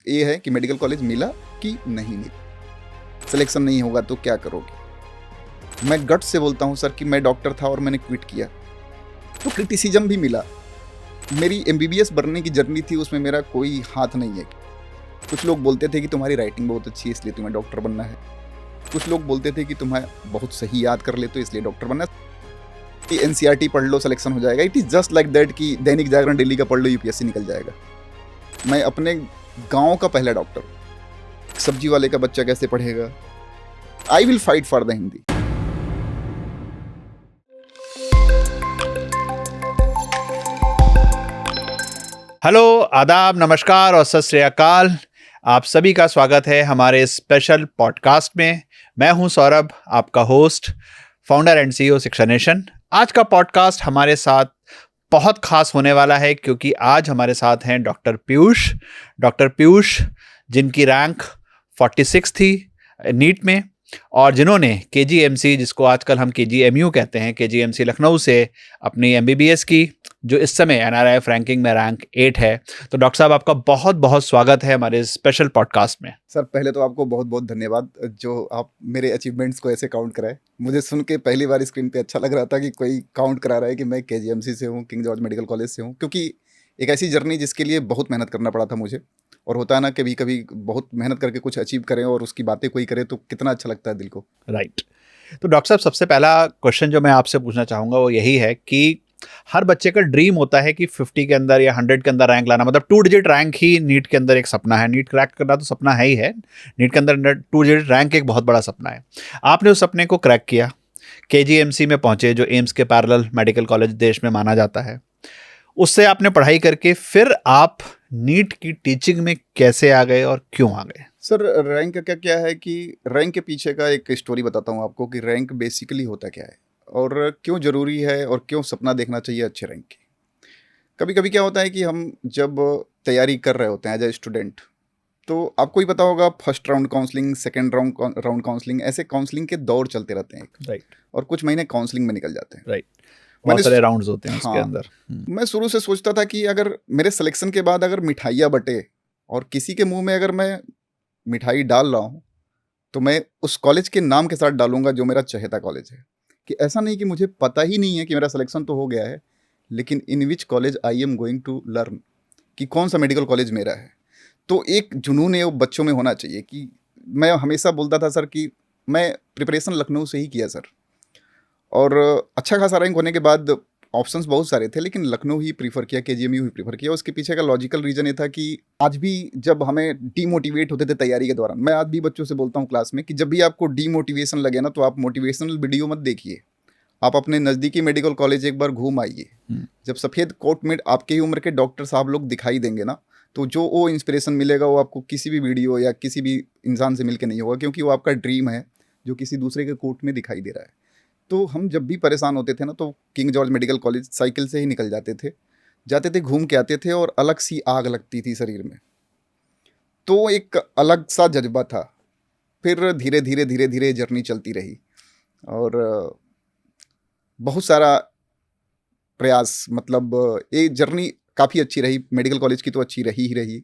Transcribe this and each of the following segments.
ये है कि मेडिकल कॉलेज मिला कि नहीं मिला, सिलेक्शन नहीं होगा तो क्या करोगे। मैं गट से बोलता हूँ सर कि मैं डॉक्टर था और मैंने क्विट किया, तो क्रिटिसिज्म भी मिला। मेरी MBBS बनने की जर्नी थी, उसमें मेरा कोई हाथ नहीं है। कुछ लोग बोलते थे कि तुम्हारी राइटिंग बहुत अच्छी है इसलिए तुम्हें डॉक्टर बनना है, कुछ लोग बोलते थे कि तुम्हें बहुत सही याद कर लेते हो इसलिए डॉक्टर बनना है, कि NCERT पढ़ लो सिलेक्शन हो जाएगा। It is just like that कि दैनिक जागरण डेली का पढ़ लो UPSC निकल जाएगा। मैं अपने गांव का पहला डॉक्टर, सब्जी वाले का बच्चा कैसे पढ़ेगा। I will fight for the Hindi. Hello, आदाब, नमस्कार और सत श्री अकाल। आप सभी का स्वागत है हमारे स्पेशल पॉडकास्ट में। मैं हूं सौरभ, आपका होस्ट, फाउंडर एंड CEO शिक्षा नेशन। आज का पॉडकास्ट हमारे साथ बहुत खास होने वाला है क्योंकि आज हमारे साथ हैं डॉक्टर पीयूष, जिनकी रैंक 46 थी नीट में और जिन्होंने KGMC, जिसको आजकल हम KGMU कहते हैं, KGMC लखनऊ से अपनी MBBS की, जो इस समय NRIF रैंकिंग में रैंक 8 है। तो डॉक्टर साहब, आपका बहुत बहुत स्वागत है हमारे स्पेशल पॉडकास्ट में। सर पहले तो आपको बहुत बहुत धन्यवाद जो आप मेरे अचीवमेंट्स को ऐसे काउंट कराए। मुझे सुन के पहली बार स्क्रीन पे अच्छा लग रहा था कि कोई काउंट करा रहा है कि मैं KGMC से हूँ, किंग जॉर्ज मेडिकल कॉलेज से हूँ, क्योंकि एक ऐसी जर्नी जिसके लिए बहुत मेहनत करना पड़ा था मुझे। और होता है ना, कभी कभी बहुत मेहनत करके कुछ अचीव करें और उसकी बातें कोई करे तो कितना अच्छा लगता है दिल को। राइट। तो डॉक्टर साहब, सबसे पहला क्वेश्चन जो मैं आपसे पूछना चाहूँगा वो यही है कि हर बच्चे का ड्रीम होता है कि 50 के अंदर या 100 के अंदर रैंक लाना, मतलब 2 डिजिट रैंक ही नीट के अंदर एक सपना है। नीट क्रैक करना तो सपना है ही है, नीट के अंदर 2 डिजिट रैंक एक बहुत बड़ा सपना है। आपने उस सपने को क्रैक किया, KGMC में पहुंचे, जो एम्स के पैरेलल मेडिकल कॉलेज देश में माना जाता है। उससे आपने पढ़ाई करके फिर आप नीट की टीचिंग में कैसे आ गए और क्यों आ गए? सर रैंक का क्या है कि रैंक के पीछे का एक स्टोरी बताता हूँ आपको कि रैंक बेसिकली होता क्या है और क्यों ज़रूरी है और क्यों सपना देखना चाहिए अच्छे रैंक की। कभी कभी क्या होता है कि हम जब तैयारी कर रहे होते हैं एज ए स्टूडेंट, तो आपको ही पता होगा, first round counselling, second round counselling, ऐसे काउंसलिंग के दौर चलते रहते हैं। राइट। और कुछ महीने काउंसलिंग में निकल जाते हैं। राइट। मैंने बहुत सारे राउंड्स होते हैं उसके हाँ, अंदर। मैं शुरू से सोचता था कि अगर मेरे सिलेक्शन के बाद अगर मिठाइयाँ बटे और किसी के मुंह में अगर मैं मिठाई डाल रहा हूँ तो मैं उस कॉलेज के नाम के साथ डालूंगा जो मेरा चहेता कॉलेज है। कि ऐसा नहीं कि मुझे पता ही नहीं है कि मेरा सिलेक्शन तो हो गया है, लेकिन in which college I am going to learn, कि कौन सा मेडिकल कॉलेज मेरा है। तो एक जुनून है वो बच्चों में होना चाहिए। कि मैं हमेशा बोलता था सर कि मैं प्रिपरेशन लखनऊ से ही किया सर, और अच्छा खासा रैंक होने के बाद ऑप्शंस बहुत सारे थे, लेकिन लखनऊ ही प्रीफर किया, KGMU ही प्रीफर किया। उसके पीछे का लॉजिकल रीज़न ये था कि आज भी जब हमें डीमोटिवेट होते थे तैयारी के दौरान, मैं आज भी बच्चों से बोलता हूँ क्लास में कि जब भी आपको डीमोटिवेशन लगे ना, तो आप मोटिवेशनल वीडियो मत देखिए, आप अपने नज़दीकी मेडिकल कॉलेज एक बार घूम आइए। जब सफ़ेद कोट में आपके ही उम्र के डॉक्टर साहब लोग दिखाई देंगे ना, तो जो वो इंस्पिरेशन मिलेगा वो आपको किसी भी वीडियो या किसी भी इंसान से मिलकर नहीं होगा, क्योंकि वो आपका ड्रीम है जो किसी दूसरे के कोट में दिखाई दे रहा है। तो हम जब भी परेशान होते थे ना, तो king George medical college cycle से ही निकल जाते थे, घूम के आते थे, और अलग सी आग लगती थी शरीर में। तो एक अलग सा जज्बा था। फिर धीरे धीरे जर्नी चलती रही और बहुत सारा प्रयास, मतलब ये जर्नी काफ़ी अच्छी रही। मेडिकल कॉलेज की तो अच्छी रही ही रही।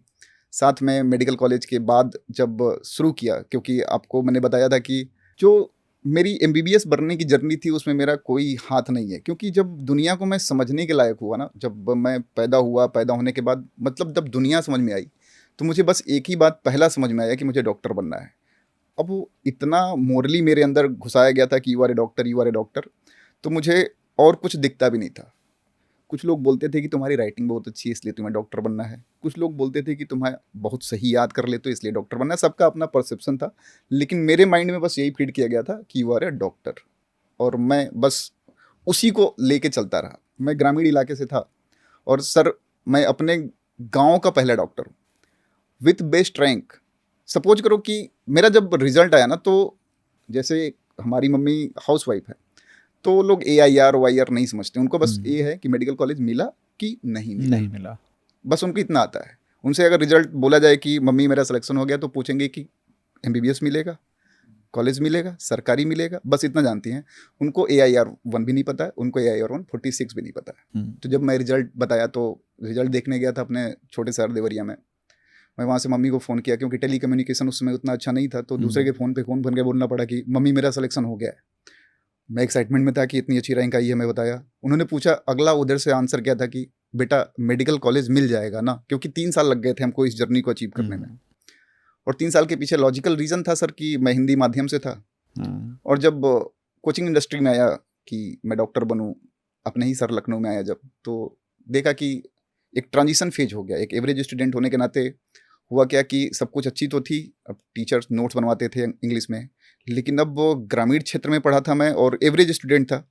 साथ में मेडिकल कॉलेज के बाद जब शुरू किया, क्योंकि आपको मैंने बताया था कि जो मेरी MBBS बनने की जर्नी थी उसमें मेरा कोई हाथ नहीं है, क्योंकि जब दुनिया को मैं समझने के लायक हुआ ना, जब मैं पैदा हुआ, पैदा होने के बाद मतलब जब दुनिया समझ में आई, तो मुझे बस एक ही बात पहला समझ में आया कि मुझे डॉक्टर बनना है। अब वो इतना मोरली मेरे अंदर घुसाया गया था कि you are a doctor, you are a doctor, तो मुझे और कुछ दिखता भी नहीं था। कुछ लोग बोलते थे कि तुम्हारी राइटिंग बहुत अच्छी है इसलिए तुम्हें डॉक्टर बनना है, कुछ लोग बोलते थे कि तुम्हें बहुत सही याद कर ले तो इसलिए डॉक्टर बनना है। सबका अपना परसेप्शन था, लेकिन मेरे माइंड में बस यही फीड किया गया था कि यू आर ए डॉक्टर, और मैं बस उसी को लेके चलता रहा। मैं ग्रामीण इलाके से था और सर मैं अपने गांव का पहला डॉक्टर हूँ विथ बेस्ट रैंक। सपोज करो कि मेरा जब रिजल्ट आया ना, तो जैसे हमारी मम्मी हाउस वाइफ है, तो लोग AIR OIR नहीं समझते, उनको बस ये है कि मेडिकल कॉलेज मिला कि नहीं मिला, बस उनको इतना आता है। उनसे अगर रिजल्ट बोला जाए कि मम्मी मेरा सिलेक्शन हो गया, तो पूछेंगे कि MBBS मिलेगा, कॉलेज मिलेगा, सरकारी मिलेगा, बस इतना जानती हैं। उनको AIR 1 भी नहीं पता है, उनको AIR 1 46 भी नहीं पता है। तो जब मैं रिजल्ट बताया, तो रिजल्ट देखने गया था अपने छोटे शहर देवरिया में, मैं वहाँ से मम्मी को फ़ोन किया, क्योंकि टेली कम्युनिकेशन उस समय उतना अच्छा नहीं था, तो दूसरे के फ़ोन पे फ़ोन बन के बोलना पड़ा कि मम्मी मेरा सिलेक्शन हो गया है। मैं एक्साइटमेंट में था कि इतनी अच्छी रैंक आई है, मैं बताया। उन्होंने पूछा, अगला उधर से आंसर क्या था कि बेटा मेडिकल कॉलेज मिल जाएगा ना, क्योंकि 3 साल लग गए थे हमको इस जर्नी को अचीव करने में। और 3 साल के पीछे लॉजिकल रीज़न था सर कि मैं हिंदी माध्यम से था, और जब कोचिंग इंडस्ट्री में आया कि मैं डॉक्टर बनूं, अपने ही सर लखनऊ में आया जब, तो देखा कि एक ट्रांजिशन फेज हो गया। एक एवरेज स्टूडेंट होने के नाते हुआ क्या कि सब कुछ अच्छी तो थी, अब टीचर्स नोट्स बनवाते थे इंग्लिश में, लेकिन अब वो ग्रामीण क्षेत्र में पढ़ा था मैं और एवरेज स्टूडेंट था,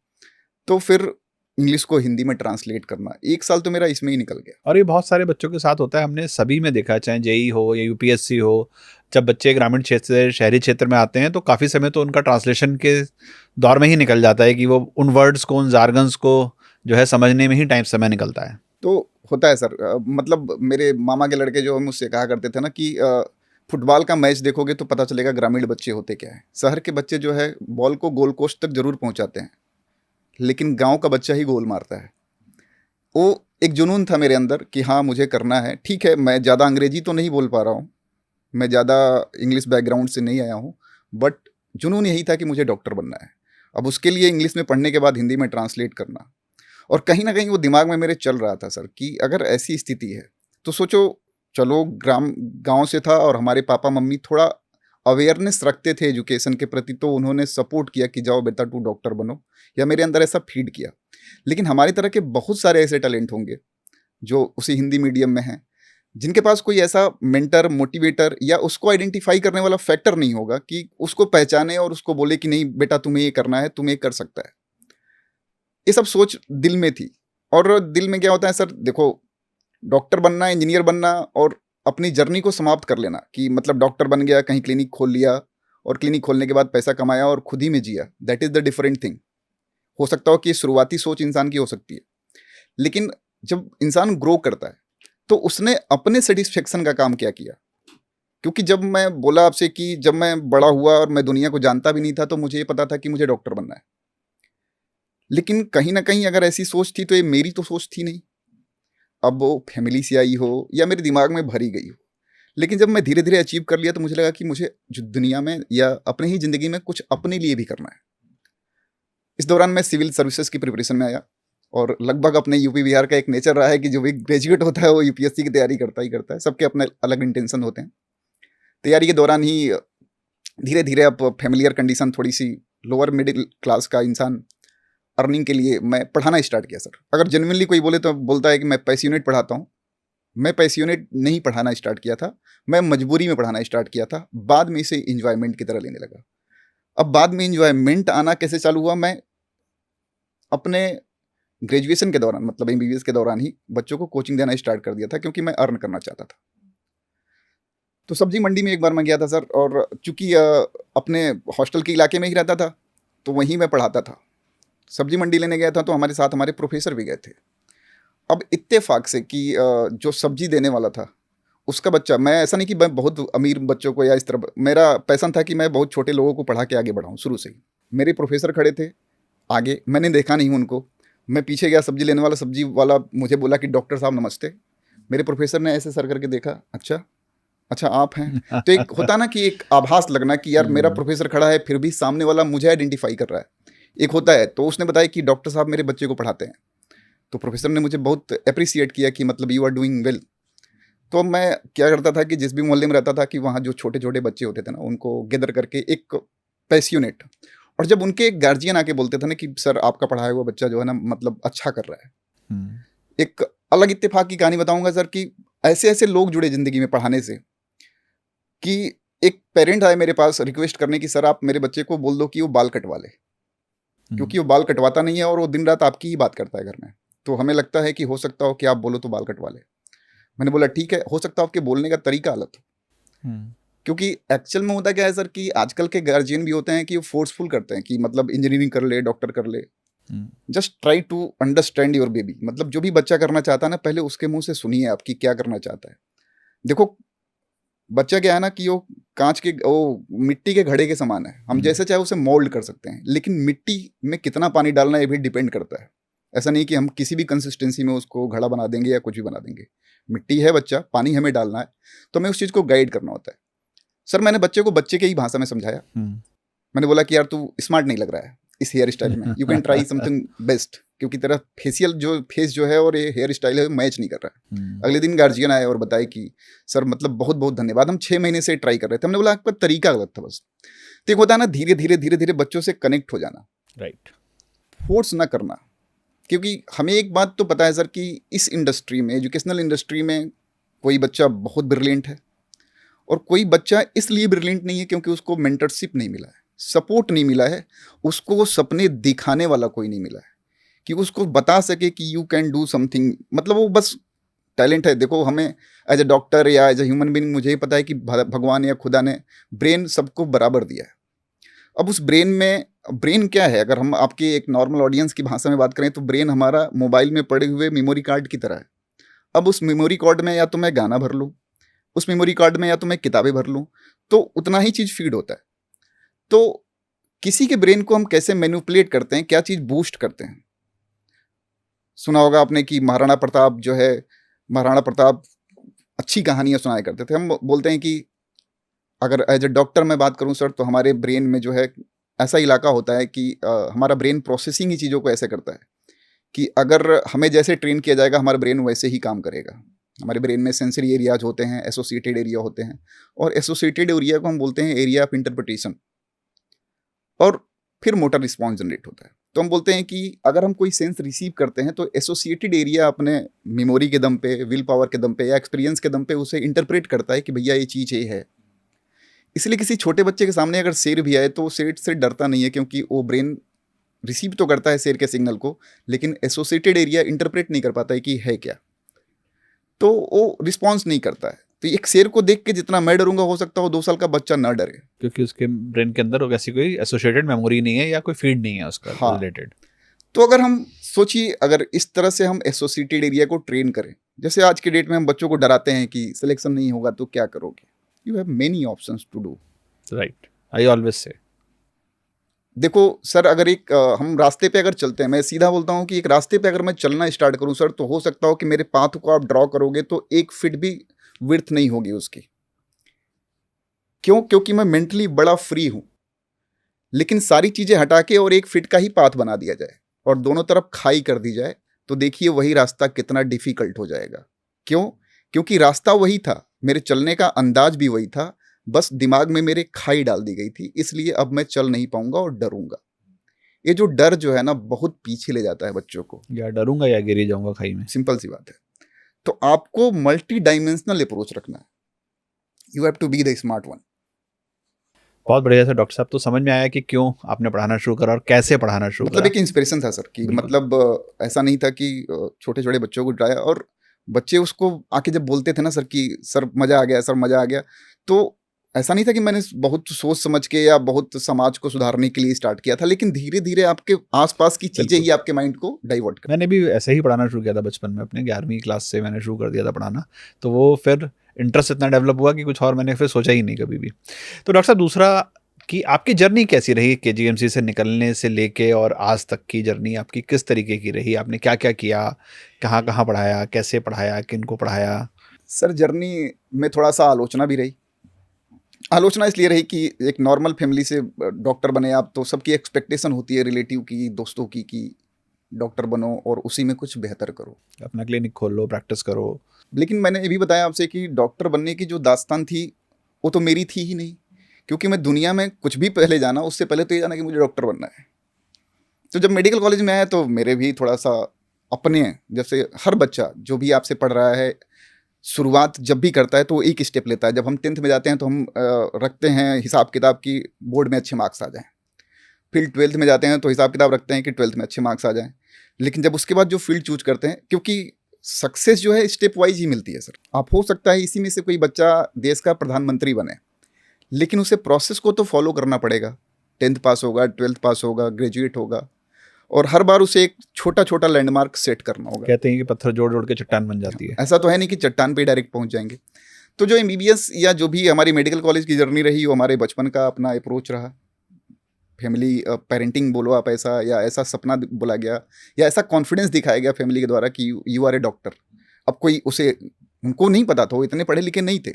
तो फिर इंग्लिश को हिंदी में ट्रांसलेट करना 1 साल तो मेरा इसमें ही निकल गया। और ये बहुत सारे बच्चों के साथ होता है, हमने सभी में देखा है, चाहे जेई हो या यूपीएससी हो, जब बच्चे ग्रामीण क्षेत्र से शहरी क्षेत्र में आते हैं तो काफ़ी समय तो उनका ट्रांसलेशन के दौर में ही निकल जाता है कि वो उन वर्ड्स को, उन जार्गन्स को जो है समझने में ही समय निकलता है। तो होता है सर, मतलब मेरे मामा के लड़के जो मुझसे कहा करते थे ना कि फुटबॉल का मैच देखोगे तो पता चलेगा ग्रामीण बच्चे होते क्या है। शहर के बच्चे जो है बॉल को गोल पोस्ट तक जरूर पहुंचाते हैं, लेकिन गांव का बच्चा ही गोल मारता है। वो एक जुनून था मेरे अंदर कि हाँ मुझे करना है। ठीक है, मैं ज़्यादा अंग्रेजी तो नहीं बोल पा रहा हूँ, मैं ज़्यादा इंग्लिश बैकग्राउंड से नहीं आया हूँ, बट जुनून यही था कि मुझे डॉक्टर बनना है। अब उसके लिए इंग्लिश में पढ़ने के बाद हिंदी में ट्रांसलेट करना, और कहीं ना कहीं वो दिमाग में मेरे चल रहा था सर कि अगर ऐसी स्थिति है तो सोचो, चलो गांव से था और हमारे पापा मम्मी थोड़ा अवेयरनेस रखते थे एजुकेशन के प्रति, तो उन्होंने सपोर्ट किया कि जाओ बेटा तू डॉक्टर बनो, या मेरे अंदर ऐसा फीड किया। लेकिन हमारी तरह के बहुत सारे ऐसे टैलेंट होंगे जो उसी हिंदी मीडियम में हैं, जिनके पास कोई ऐसा मेंटर, मोटिवेटर या उसको आइडेंटिफाई करने वाला फैक्टर नहीं होगा कि उसको पहचाने और उसको बोले कि नहीं बेटा तुम्हें ये करना है, तुम्हें ये कर सकता है। ये सब सोच दिल में थी। और दिल में क्या होता है सर, देखो डॉक्टर बनना, इंजीनियर बनना और अपनी जर्नी को समाप्त कर लेना कि मतलब डॉक्टर बन गया, कहीं क्लिनिक खोल लिया और क्लिनिक खोलने के बाद पैसा कमाया और खुद ही में जिया, that is the different thing. हो सकता हो कि शुरुआती सोच इंसान की हो सकती है, लेकिन जब इंसान ग्रो करता है तो उसने अपने सेटिस्फेक्शन का काम क्या किया। क्योंकि जब मैं बोला आपसे कि जब मैं बड़ा हुआ और मैं दुनिया को जानता भी नहीं था, तो मुझे ये पता था कि मुझे डॉक्टर बनना है, लेकिन कहीं ना कहीं अगर ऐसी सोच थी तो ये मेरी तो सोच थी नहीं। अब वो फैमिली से आई हो या मेरे दिमाग में भरी गई हो, लेकिन जब मैं धीरे धीरे अचीव कर लिया तो मुझे लगा कि मुझे जो दुनिया में या अपने ही ज़िंदगी में कुछ अपने लिए भी करना है। इस दौरान मैं सिविल सर्विसेज की प्रिपरेशन में आया, और लगभग अपने यूपी बिहार का एक नेचर रहा है कि जो भी ग्रेजुएट होता है वो यूपीएससी की तैयारी करता ही करता है, सबके अपने अलग इंटेंशन होते हैं। तैयारी के दौरान ही धीरे धीरे अब फैमिलियर कंडीशन, थोड़ी सी लोअर मिडिल क्लास का इंसान, अर्निंग के लिए मैं पढ़ाना स्टार्ट किया सर। अगर जेन्युइनली कोई बोले तो बोलता है कि मैं पैसियोनेट पढ़ाता हूँ, मैं पैसियोनेट नहीं पढ़ाना स्टार्ट किया था, मैं मजबूरी में पढ़ाना स्टार्ट किया था। बाद में इसे इंजॉयमेंट की तरह लेने लगा। अब बाद में इंजॉयमेंट आना कैसे चालू हुआ, मैं अपने ग्रेजुएशन के दौरान, मतलब एमबीबीएस के दौरान ही बच्चों को कोचिंग देना स्टार्ट कर दिया था, क्योंकि मैं अर्न करना चाहता था। तो सब्जी मंडी में एक बार मैं गया था सर, और चूंकि अपने हॉस्टल के इलाके में ही रहता था तो वहीं मैं पढ़ाता था। सब्जी मंडी लेने गया था तो हमारे साथ हमारे प्रोफेसर भी गए थे। अब इत्तेफाक से कि जो सब्जी देने वाला था उसका बच्चा, मैं ऐसा नहीं कि मैं बहुत अमीर बच्चों को या इस तरह, मेरा पैसन था कि मैं बहुत छोटे लोगों को पढ़ा के आगे बढ़ाऊँ शुरू से ही। मेरे प्रोफेसर खड़े थे आगे, मैंने देखा नहीं उनको, मैं पीछे गया, सब्जी लेने वाला सब्जी वाला मुझे बोला कि डॉक्टर साहब नमस्ते। मेरे प्रोफेसर ने ऐसे सर करके देखा, अच्छा अच्छा आप हैं। तो एक होता ना कि एक आभास लगना कि यार मेरा प्रोफेसर खड़ा है फिर भी सामने वाला मुझे आइडेंटिफाई कर रहा है, एक होता है। तो उसने बताया कि डॉक्टर साहब मेरे बच्चे को पढ़ाते हैं। तो प्रोफेसर ने मुझे बहुत अप्रिसिएट किया कि मतलब यू आर डूइंग वेल। तो मैं क्या करता था कि जिस भी मोहल्ले में रहता था कि वहाँ जो छोटे छोटे बच्चे होते थे ना, उनको गैदर करके एक पैसियोनेट, और जब उनके गार्जियन आके बोलते थे ना कि सर आपका पढ़ाया हुआ बच्चा जो है ना मतलब अच्छा कर रहा है, एक अलग इत्तेफाक की कहानी बताऊंगा सर कि ऐसे ऐसे लोग जुड़े जिंदगी में पढ़ाने से कि एक पेरेंट आए मेरे पास रिक्वेस्ट करने की सर आप मेरे बच्चे को बोल दो कि वो बाल कटवा ले, क्योंकि वो बाल कटवाता नहीं है और वो दिन रात आपकी ही बात करता है घर में, तो हमें लगता है कि हो सकता हो कि आप बोलो तो बाल कटवा ले। मैंने बोला ठीक है, हो सकता है आपके बोलने का तरीका अलग हो, क्योंकि एक्चुअल में होता क्या है सर कि आजकल के गार्जियन भी होते हैं कि वो फोर्सफुल करते हैं कि मतलब इंजीनियरिंग कर ले, डॉक्टर कर ले। Just try to understand your baby, मतलब जो भी बच्चा करना चाहता है ना, पहले उसके मुंह से सुनिए आपकी क्या करना चाहता है। देखो बच्चा क्या है ना कि वो कांच के, वो मिट्टी के घड़े के समान है, हम जैसे चाहे उसे मोल्ड कर सकते हैं, लेकिन मिट्टी में कितना पानी डालना ये भी डिपेंड करता है। ऐसा नहीं कि हम किसी भी कंसिस्टेंसी में उसको घड़ा बना देंगे या कुछ भी बना देंगे। मिट्टी है बच्चा, पानी हमें डालना है, तो हमें उस चीज़ को गाइड करना होता है। सर मैंने बच्चे को बच्चे के ही भाषा में समझाया। मैंने बोला कि यार तू स्मार्ट नहीं लग रहा है इस हेयर स्टाइल में, you can try something best, क्योंकि तेरा फेस जो है और ये हेयर स्टाइल है मैच नहीं कर रहा है। अगले दिन गार्जियन आए और बताए कि सर मतलब बहुत बहुत धन्यवाद, हम 6 महीने से ट्राई कर रहे थे। हमने बोला आपका तरीका गलत था बस। तो एक होता है ना धीरे धीरे बच्चों से कनेक्ट हो जाना, राइट, फोर्स ना करना। क्योंकि हमें एक बात तो पता है सर कि इस इंडस्ट्री में, एजुकेशनल इंडस्ट्री में, कोई बच्चा बहुत ब्रिलियंट है और कोई बच्चा इसलिए ब्रिलियंट नहीं है क्योंकि उसको मेंटरशिप नहीं मिला है, सपोर्ट नहीं मिला है, उसको वो सपने दिखाने वाला कोई नहीं मिला है कि उसको बता सके कि यू कैन डू समथिंग। मतलब वो बस टैलेंट है। देखो हमें एज ए डॉक्टर या एज ए ह्यूमन बीइंग मुझे ही पता है कि भगवान या खुदा ने ब्रेन सबको बराबर दिया है। अब उस ब्रेन में, ब्रेन क्या है, अगर हम आपके एक नॉर्मल ऑडियंस की भाषा में बात करें तो ब्रेन हमारा मोबाइल में पड़े हुए मेमोरी कार्ड की तरह है। अब उस मेमोरी कार्ड में या तो मैं गाना भर लूँ, उस मेमोरी कार्ड में या तो मैं किताबें भर लूँ, तो उतना ही चीज़ फीड होता है। तो किसी के ब्रेन को हम कैसे मैनिपुलेट करते हैं, क्या चीज़ बूस्ट करते हैं। सुना होगा आपने कि महाराणा प्रताप जो है, महाराणा प्रताप अच्छी कहानियाँ सुनाया करते थे। हम बोलते हैं कि अगर एज ए डॉक्टर मैं बात करूं सर, तो हमारे ब्रेन में जो है ऐसा इलाका होता है कि हमारा ब्रेन प्रोसेसिंग ही चीज़ों को ऐसे करता है कि अगर हमें जैसे ट्रेन किया जाएगा हमारा ब्रेन वैसे ही काम करेगा। हमारे ब्रेन में सेंसरी एरियाज होते हैं, एसोसिएटेड एरिया होते हैं, और एसोसिएटेड एरिया को हम बोलते हैं एरिया ऑफ इंटरप्रिटेशन, और फिर मोटर रिस्पॉन्स जनरेट होता है। तो हम बोलते हैं कि अगर हम कोई सेंस रिसीव करते हैं तो एसोसिएटेड एरिया अपने मेमोरी के दम पे, विल पावर के दम पे या एक्सपीरियंस के दम पे उसे इंटरप्रेट करता है कि भैया ये चीज़ ये है। इसलिए किसी छोटे बच्चे के सामने अगर शेर भी आए तो वो शेर से डरता नहीं है, क्योंकि वो ब्रेन रिसीव तो करता है शेर के सिग्नल को, लेकिन एसोसिएटेड एरिया इंटरप्रेट नहीं कर पाता है कि है क्या, तो वो रिस्पॉन्स नहीं करता है। तो एक शेर को देख के जितना मैं डरूंगा, हो सकता हो 2 साल का बच्चा ना डरे, क्योंकि उसके ब्रेन के अंदर वैसी कोई एसोसिएटेड मेमोरी नहीं है या कोई फीड नहीं है उसका हाँ। रिलेटेड। तो अगर हम सोचिए, अगर इस तरह से हम एसोसिएटेड एरिया को ट्रेन करें, जैसे आज के डेट में हम बच्चों को डराते हैं कि सिलेक्शन नहीं होगा तो क्या करोगे, you have many options to do. Right, I always say. देखो सर, अगर एक हम रास्ते पे अगर चलते हैं, मैं सीधा बोलता हूँ कि एक रास्ते पे अगर मैं चलना स्टार्ट करूँ सर, तो हो सकता हो कि मेरे पाथ को आप ड्रॉ करोगे तो 1 फीट भी विड्थ नहीं होगी उसकी। क्यों? क्योंकि मैं मेंटली बड़ा फ्री हूँ। लेकिन सारी चीज़ें हटा के और 1 फीट का ही पाथ बना दिया जाए और दोनों तरफ खाई कर दी जाए, तो देखिए वही रास्ता कितना डिफिकल्ट हो जाएगा। क्यों? क्योंकि रास्ता वही था, मेरे चलने का अंदाज भी वही था, बस दिमाग में मेरे खाई डाल दी गई थी, इसलिए अब मैं चल नहीं पाऊंगा और डरूंगा। ये जो डर जो है ना, बहुत पीछे ले जाता है बच्चों को। या डरूंगा या गिर जाऊंगा खाई में। सिंपल सी बात है। तो आपको मल्टी डायमेंशनल अप्रोच रखना है। You have to be the smart one. बहुत बढ़िया सर। डॉक्टर साहब, तो समझ में आया कि क्यों आपने पढ़ाना शुरू करा और कैसे पढ़ाना शुरू मतलब करा। एक इंस्पिरेशन था सर कि मतलब ऐसा नहीं था कि छोटे छोटे बच्चों को डराया, और बच्चे उसको आके जब बोलते थे ना सर कि सर मज़ा आ गया, सर मज़ा आ गया, तो ऐसा नहीं था कि मैंने बहुत सोच समझ के या बहुत समाज को सुधारने के लिए स्टार्ट किया था, लेकिन धीरे धीरे आपके आसपास की चीज़ें ही आपके माइंड को डाइवर्ट कर। मैंने भी ऐसे ही पढ़ाना शुरू किया था बचपन में, अपने 11वीं क्लास से मैंने शुरू कर दिया था पढ़ाना। तो वो फिर इंटरेस्ट इतना डेवलप हुआ कि कुछ और मैंने फिर सोचा ही नहीं कभी भी। तो डॉक्टर साहब, दूसरा कि आपकी जर्नी कैसी रही केजीएमसी से निकलने से लेके और आज तक की जर्नी आपकी किस तरीके की रही? आपने क्या क्या किया, कहाँ कहाँ पढ़ाया, कैसे पढ़ाया, किन को पढ़ाया? सर जर्नी में थोड़ा सा आलोचना भी रही। आलोचना इसलिए रही कि एक नॉर्मल फैमिली से डॉक्टर बने आप, तो सबकी एक्सपेक्टेशन होती है रिलेटिव की, दोस्तों की, कि डॉक्टर बनो और उसी में कुछ बेहतर करो, अपना क्लिनिक खोल लो, प्रैक्टिस करो। लेकिन मैंने ये भी बताया आपसे कि डॉक्टर बनने की जो दास्तान थी वो तो मेरी थी ही नहीं, क्योंकि मैं दुनिया में कुछ भी पहले जाना, उससे पहले तो ये जाना कि मुझे डॉक्टर बनना है। तो जब मेडिकल कॉलेज में आया तो मेरे भी थोड़ा सा अपने, जैसे हर बच्चा जो भी आपसे पढ़ रहा है, शुरुआत जब भी करता है तो वो एक स्टेप लेता है। जब हम 10th में जाते हैं तो हम रखते हैं हिसाब किताब की बोर्ड में अच्छे मार्क्स आ जाएं, फिर 12th में जाते हैं तो हिसाब किताब रखते हैं कि 12th में अच्छे मार्क्स आ जाएं। लेकिन जब उसके बाद जो फील्ड चूज करते हैं, क्योंकि सक्सेस जो है स्टेप वाइज ही मिलती है सर। आप हो सकता है इसी में से कोई बच्चा देश का प्रधानमंत्री बने, लेकिन उसे प्रोसेस को तो फॉलो करना पड़ेगा। 10th पास होगा, 12th पास होगा, ग्रेजुएट होगा, और हर बार उसे एक छोटा छोटा लैंडमार्क सेट करना होगा। कहते हैं कि पत्थर जोड़ जोड़ के चट्टान बन जाती है। ऐसा तो है नहीं कि चट्टान पे डायरेक्ट पहुंच जाएंगे। तो जो MBBS या जो भी हमारी मेडिकल कॉलेज की जर्नी रही, वो हमारे बचपन का अपना अप्रोच रहा। फैमिली पेरेंटिंग बोलो आप, ऐसा या ऐसा सपना बोला गया या ऐसा कॉन्फिडेंस दिखाया गया फैमिली के द्वारा कि यू आर ए डॉक्टर। अब कोई उसे, उनको नहीं पता था, वो इतने पढ़े लिखे नहीं थे,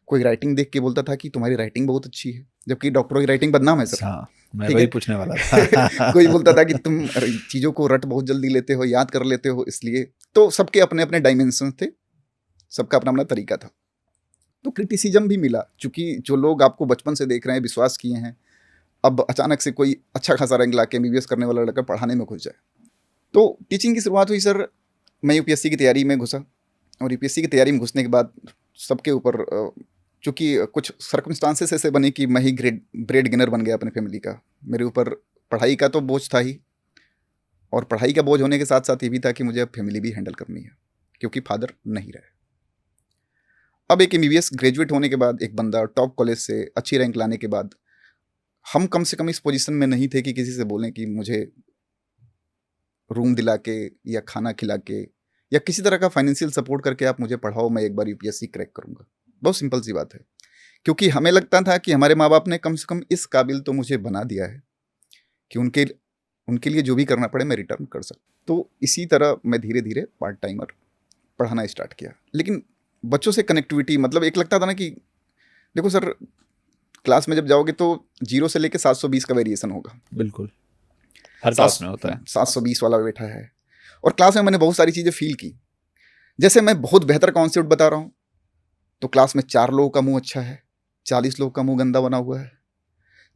कोई राइटिंग देख के बोलता था कि तुम्हारी राइटिंग बहुत अच्छी है, जबकि डॉक्टरों की राइटिंग बदनाम है सर। हाँ, मैं ठीक वही है? पूछने वाला था। कोई बोलता था कि तुम चीज़ों को रट बहुत जल्दी लेते हो, याद कर लेते हो, इसलिए। तो सबके अपने अपने डायमेंशन थे, सबका अपना अपना तरीका था। तो क्रिटिसिज्म भी मिला, चूंकि जो लोग आपको बचपन से देख रहे हैं, विश्वास किए हैं, अब अचानक से कोई अच्छा खासा रैंक ला के एमबीबीएस करने वाला लड़का पढ़ाने में घुस जाए। तो टीचिंग की शुरुआत हुई सर, मैं यूपीएससी की तैयारी में घुसा, और यूपीएससी की तैयारी में घुसने के बाद सबके ऊपर चूँकि कुछ सर्कमस्टांसेस ऐसे बने कि मैं ही ब्रेड गेनर बन गया अपने फैमिली का। मेरे ऊपर पढ़ाई का तो बोझ था ही, और पढ़ाई का बोझ होने के साथ साथ ये भी था कि मुझे अब फैमिली भी हैंडल करनी है, क्योंकि फादर नहीं रहे। अब एक एमबीबीएस ग्रेजुएट होने के बाद एक बंदा टॉप कॉलेज से अच्छी रैंक लाने के बाद, हम कम से कम इस पोजीशन में नहीं थे कि किसी से बोलें कि मुझे रूम दिला के या खाना खिला के या किसी तरह का फाइनेंशियल सपोर्ट करके आप मुझे पढ़ाओ, मैं एक बार यूपीएससी क्रैक करूंगा। बहुत सिंपल सी बात है, क्योंकि हमें लगता था कि हमारे माँ बाप ने कम से कम इस काबिल तो मुझे बना दिया है कि उनके लिए जो भी करना पड़े मैं रिटर्न कर सकूँ। तो इसी तरह मैं धीरे धीरे पार्ट टाइमर पढ़ाना स्टार्ट किया। लेकिन बच्चों से कनेक्टिविटी, मतलब एक लगता था ना कि देखो सर, क्लास में जब जाओगे तो 0 से लेकर 720 का वेरिएशन होगा। बिल्कुल, हर क्लास में होता है। 720 वाला बैठा है, और क्लास में मैंने बहुत सारी चीज़ें फील की। जैसे मैं बहुत बेहतर कॉन्सेप्ट बता रहा हूँ तो क्लास में 4 लोगों का मुंह अच्छा है, 40 लोग का मुंह गंदा बना हुआ है।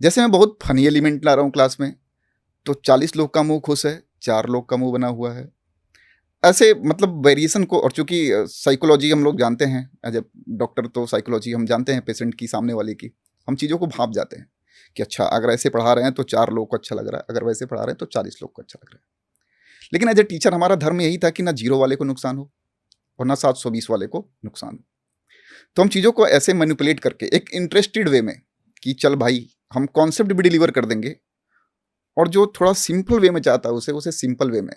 जैसे मैं बहुत फनी एलिमेंट ला रहा हूँ क्लास में तो 40 लोग का मुंह खुश है, 4 लोग का मुंह बना हुआ है। ऐसे मतलब वेरिएशन को, और चूंकि साइकोलॉजी हम लोग जानते हैं, एज ए डॉक्टर तो साइकोलॉजी हम जानते हैं पेशेंट की, सामने वाले की, हम चीज़ों को भाप जाते हैं कि अच्छा अगर ऐसे पढ़ा रहे हैं तो 4 लोग को अच्छा लग रहा है, अगर वैसे पढ़ा रहे हैं तो 40 लोग को अच्छा लग रहा है। लेकिन एज ए टीचर हमारा धर्म यही था कि ना 0 वाले को नुकसान हो और ना 720 वाले को नुकसान हो। तो हम चीज़ों को ऐसे मैनिपुलेट करके एक इंटरेस्टेड वे में कि चल भाई हम कॉन्सेप्ट भी डिलीवर कर देंगे, और जो थोड़ा सिंपल वे में चाहता है उसे सिंपल वे में।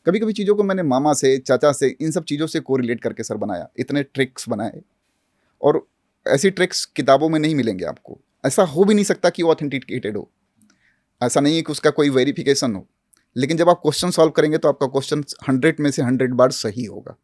कभी कभी चीज़ों को मैंने मामा से, चाचा से, इन सब चीज़ों से कोरिलेट करके सर बनाया, इतने ट्रिक्स बनाए, और ऐसी ट्रिक्स किताबों में नहीं मिलेंगे आपको। ऐसा हो भी नहीं सकता कि वो ऑथेंटिकेटेड हो, ऐसा नहीं है कि उसका कोई वेरिफिकेशन हो, लेकिन जब आप क्वेश्चन सॉल्व करेंगे तो आपका क्वेश्चन 100 में से 100 बार सही होगा।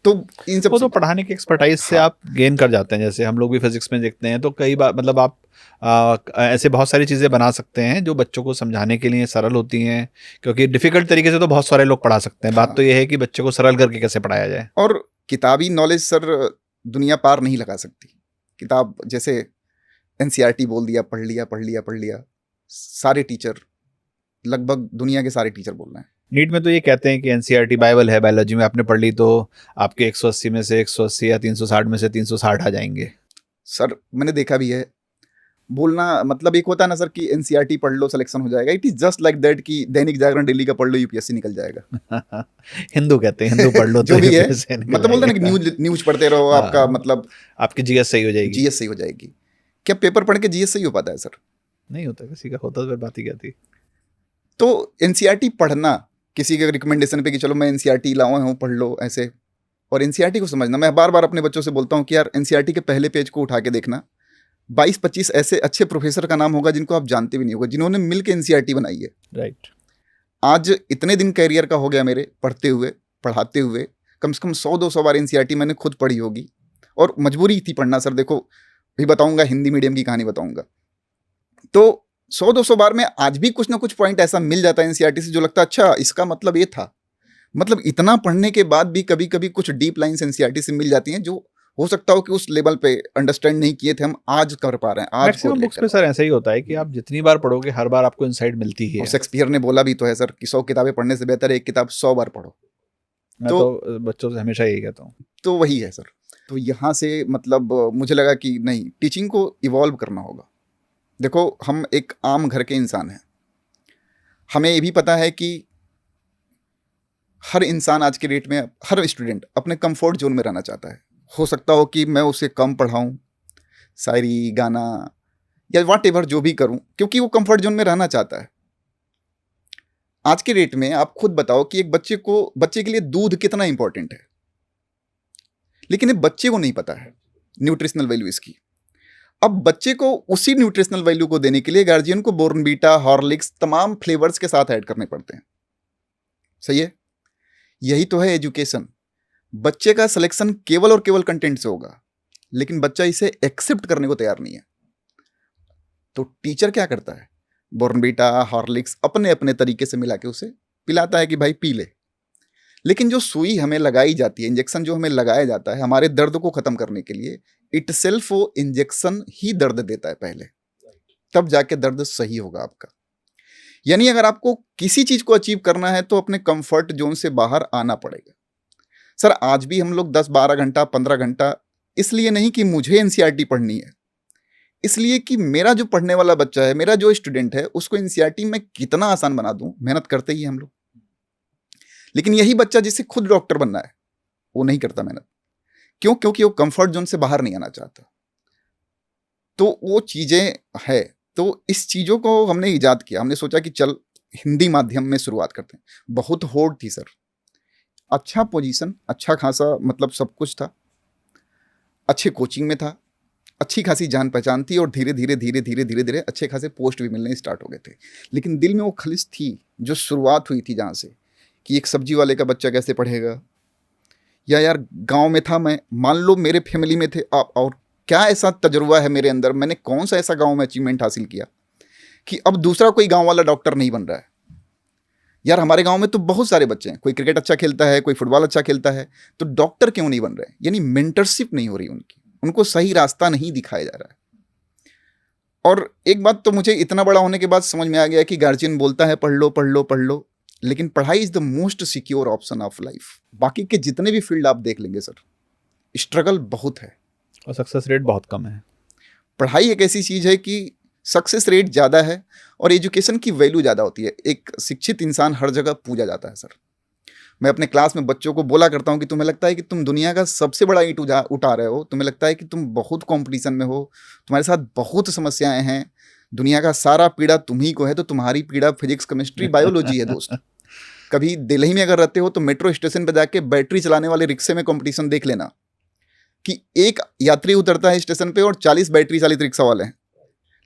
तो इन सब वो तो पढ़ाने की एक्सपर्टाइज से आप गेन कर जाते हैं। जैसे हम लोग भी फिजिक्स में देखते हैं तो कई बार मतलब आप ऐसे बहुत सारी चीज़ें बना सकते हैं जो बच्चों को समझाने के लिए सरल होती हैं, क्योंकि डिफ़िकल्ट तरीके से तो बहुत सारे लोग पढ़ा सकते हैं। बात तो ये है कि बच्चे को सरल करके कैसे पढ़ाया जाए। और किताबी नॉलेज सर दुनिया पार नहीं लगा सकती। किताब जैसे एनसीईआरटी बोल दिया, पढ़ लिया, सारे टीचर, लगभग दुनिया के सारे टीचर बोल रहे हैं। नीट में तो ये कहते हैं कि एनसीईआरटी बाइबल है, बायोलॉजी में आपने पढ़ ली तो आपके 180 में से 180 या 360 में से 360 आ जाएंगे। सर मैंने देखा भी है, बोलना मतलब एक होता है ना सर कि एनसीईआरटी पढ़ लो सिलेक्शन हो जाएगा। It is just like that कि दैनिक जागरण डेली का पढ़ लो यूपीएससी निकल जाएगा। हिंदू कहते हैं, हिंदू पढ़ लो जो तो भी है, UPSC निकल मतलब बोलते हैं ना कि न्यूज पढ़ते रहो, आपका मतलब आपकी जीएस सही हो जाएगी। जीएस सही हो जाएगी। क्या पेपर पढ़ के जीएस सही हो पाता है सर? नहीं होता, किसी का होता तो फिर बात ही क्या थी। तो एनसीईआरटी पढ़ना किसी के रिकमेंडेशन पे कि चलो मैं एनसीईआरटी लाऊं हूँ पढ़ लो ऐसे, और एनसीईआरटी को समझना। मैं बार बार अपने बच्चों से बोलता हूँ कि यार एनसीईआरटी के पहले पेज को उठा के देखना, 22-25 ऐसे अच्छे प्रोफेसर का नाम होगा जिनको आप जानते भी नहीं होगा, जिन्होंने मिलकर एनसीईआरटी बनाई है। राइट। आज इतने दिन कैरियर का हो गया मेरे पढ़ते हुए, पढ़ाते हुए, कम से कम 100-200 बार एनसीईआरटी मैंने खुद पढ़ी होगी, और मजबूरी थी पढ़ना सर। देखो भी बताऊंगा, हिंदी मीडियम की कहानी बताऊंगा, तो 100-200 बार में आज भी कुछ ना कुछ पॉइंट ऐसा मिल जाता है एनसीईआरटी से जो लगता है अच्छा इसका मतलब ये था। मतलब इतना पढ़ने के बाद भी कभी कभी कुछ डीप लाइन्स एनसीईआरटी से मिल जाती हैं जो हो सकता हो कि उस लेवल पे अंडरस्टैंड नहीं किए थे, हम आज कर पा रहे हैं। आज मैक्सिमम बुक्स में सर ऐसा ही होता है कि आप जितनी बार पढ़ोगे हर बार आपको इनसाइट मिलती ही है। शेक्सपियर ने बोला भी तो है सर कि 100 किताबें पढ़ने से बेहतर है एक किताब 100 बार पढ़ो। मैं तो बच्चों से हमेशा यही कहता हूँ। तो वही है सर। तो यहाँ से मतलब मुझे लगा कि नहीं, टीचिंग को इवॉल्व करना होगा। देखो हम एक आम घर के इंसान हैं, हमें ये भी पता है कि हर इंसान आज के डेट में, हर स्टूडेंट अपने कंफर्ट जोन में रहना चाहता है। हो सकता हो कि मैं उसे कम पढ़ाऊं, शायरी, गाना या व्हाटएवर जो भी करूं, क्योंकि वो कंफर्ट जोन में रहना चाहता है। आज के डेट में आप खुद बताओ कि एक बच्चे के लिए दूध कितना इंपॉर्टेंट है, लेकिन एक बच्चे को नहीं पता है न्यूट्रिशनल वैल्यू इसकी। अब बच्चे को उसी न्यूट्रिशनल वैल्यू को देने के लिए गार्जियन को बोर्नवीटा, हॉर्लिक्स तमाम फ्लेवर्स के साथ ऐड करने पड़ते हैं। सही है? यही तो है एजुकेशन। बच्चे का सिलेक्शन केवल और केवल कंटेंट से होगा, लेकिन बच्चा इसे एक्सेप्ट करने को तैयार नहीं है। तो टीचर क्या करता है? बोर्नवीटा, हॉर्लिक्स अपने अपने तरीके से मिला के उसे पिलाता है कि भाई पी ले। लेकिन जो सुई हमें लगाई जाती है, इंजेक्शन जो हमें लगाया जाता है हमारे दर्द को खत्म करने के लिए, इट सेल्फ वो इंजेक्शन ही दर्द देता है पहले, तब जाके दर्द सही होगा आपका। यानी अगर आपको किसी चीज को अचीव करना है तो अपने कंफर्ट जोन से बाहर आना पड़ेगा। सर आज भी हम लोग 10-12 घंटा 15 घंटा, इसलिए नहीं कि मुझे एनसीईआरटी पढ़नी है, इसलिए कि मेरा जो पढ़ने वाला बच्चा है, मेरा जो स्टूडेंट है, उसको एनसीईआरटी में कितना आसान बना दूं। मेहनत करते ही हम लोग, लेकिन यही बच्चा जिसे खुद डॉक्टर बनना है वो नहीं करता मेहनत। क्यों? क्योंकि वो कंफर्ट जोन से बाहर नहीं आना चाहता। तो वो चीजें है। तो इस चीजों को हमने इजाद किया, हमने सोचा कि चल हिंदी माध्यम में शुरुआत करते हैं। बहुत होड़ थी सर, अच्छा पोजीशन, अच्छा खासा मतलब सब कुछ था, अच्छे कोचिंग में था, अच्छी खासी जान पहचान थी, और धीरे धीरे धीरे धीरे धीरे धीरे अच्छे खासे पोस्ट भी मिलने स्टार्ट हो गए थे। लेकिन दिल में वो खलिश थी जो शुरुआत हुई थी जहाँ से, कि एक सब्जी वाले का बच्चा कैसे पढ़ेगा, या यार गांव में था मैं, मान लो मेरे फैमिली में थे आप, और क्या ऐसा तजुर्बा है मेरे अंदर, मैंने कौन सा ऐसा गांव में अचीवमेंट हासिल किया कि अब दूसरा कोई गांव वाला डॉक्टर नहीं बन रहा है। यार हमारे गांव में तो बहुत सारे बच्चे हैं, कोई क्रिकेट अच्छा खेलता है, कोई फुटबॉल अच्छा खेलता है, तो डॉक्टर क्यों नहीं बन रहे? यानी मेंटरशिप नहीं हो रही उनकी, उनको सही रास्ता नहीं दिखाया जा रहा है। और एक बात तो मुझे इतना बड़ा होने के बाद समझ में आ गया कि गार्जियन बोलता है पढ़ लो पढ़ लो पढ़ लो, लेकिन पढ़ाई is the most secure option of life. बाकी के जितने भी फील्ड आप देख लेंगे सर, स्ट्रगल बहुत है और सक्सेस रेट बहुत कम है। पढ़ाई एक ऐसी चीज है कि सक्सेस रेट ज़्यादा है और एजुकेशन की वैल्यू ज़्यादा होती है। एक शिक्षित इंसान हर जगह पूजा जाता है सर। मैं अपने क्लास में बच्चों को बोला करता हूँ कि तुम्हें लगता है कि तुम दुनिया का सबसे बड़ा ईंट उठा रहे हो, तुम्हें लगता है कि तुम बहुत कंपटीशन में हो, तुम्हारे साथ बहुत समस्याएं हैं, दुनिया का सारा पीड़ा तुम्ही को है, तो तुम्हारी पीड़ा फिजिक्स, केमिस्ट्री, बायोलॉजी है दोस्त। कभी दिल्ली में अगर रहते हो तो मेट्रो स्टेशन पर जाके बैटरी चलाने वाले रिक्शे में कंपटीशन देख लेना कि एक यात्री उतरता है स्टेशन पे और 40 बैटरी चालित रिक्शा वाले हैं,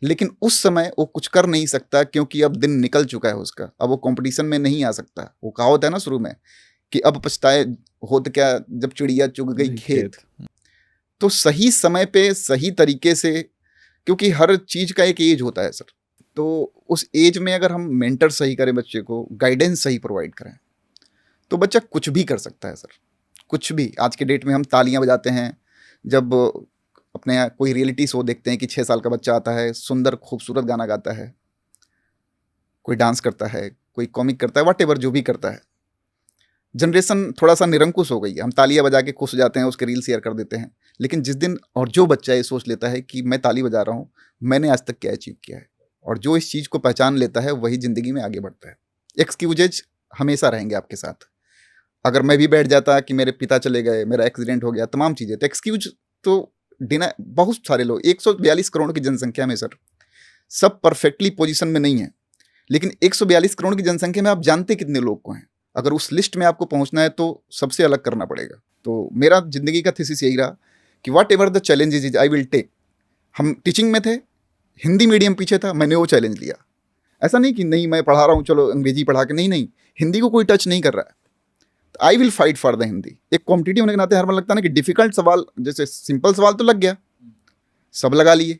लेकिन उस समय वो कुछ कर नहीं सकता क्योंकि अब दिन निकल चुका है उसका, अब वो कंपटीशन में नहीं आ सकता। वो कहावत है ना शुरू में कि अब पछताए होत क्या जब चिड़िया चुग गई खेत। तो सही समय पे सही तरीके से, क्योंकि हर चीज का एक एज होता है सर, तो उस एज में अगर हम मेंटर सही करें, बच्चे को गाइडेंस सही प्रोवाइड करें, तो बच्चा कुछ भी कर सकता है सर, कुछ भी। आज के डेट में हम तालियां बजाते हैं जब अपने यहाँ कोई रियलिटी शो देखते हैं कि 6 साल का बच्चा आता है, सुंदर खूबसूरत गाना गाता है, कोई डांस करता है, कोई कॉमिक करता है, व्हाटएवर जो भी करता है। जनरेशन थोड़ा सा निरंकुश हो गई है, हम तालियां बजा के खुश हो जाते हैं, उसके रील शेयर कर देते हैं। लेकिन जिस दिन और जो बच्चा ये सोच लेता है कि मैं ताली बजा रहा हूँ, मैंने आज तक क्या अचीव किया है, और जो इस चीज़ को पहचान लेता है वही ज़िंदगी में आगे बढ़ता है। एक्सक्यूजेज हमेशा रहेंगे आपके साथ। अगर मैं भी बैठ जाता कि मेरे पिता चले गए, मेरा एक्सीडेंट हो गया, तमाम चीज़ें, तो एक्सक्यूज तो डिना बहुत सारे लोग 142 करोड़ की जनसंख्या में सर सब परफेक्टली पोजीशन में नहीं है, लेकिन 142 करोड़ की जनसंख्या में आप जानते कितने लोग को हैं? अगर उस लिस्ट में आपको पहुंचना है तो सबसे अलग करना पड़ेगा। तो मेरा जिंदगी का थीसिस यही रहा कि whatever the challenges is I will take. हम टीचिंग में थे, हिंदी मीडियम पीछे था, मैंने वो चैलेंज लिया। ऐसा नहीं कि नहीं मैं पढ़ा रहा हूँ चलो अंग्रेजी पढ़ा के, नहीं, हिंदी को कोई टच नहीं कर रहा है, I will fight for the Hindi. एक कॉम्पिटिटिव होने के नाते हर बार लगता है ना कि डिफिकल्ट सवाल, जैसे सिंपल सवाल तो लग गया, सब लगा लिए,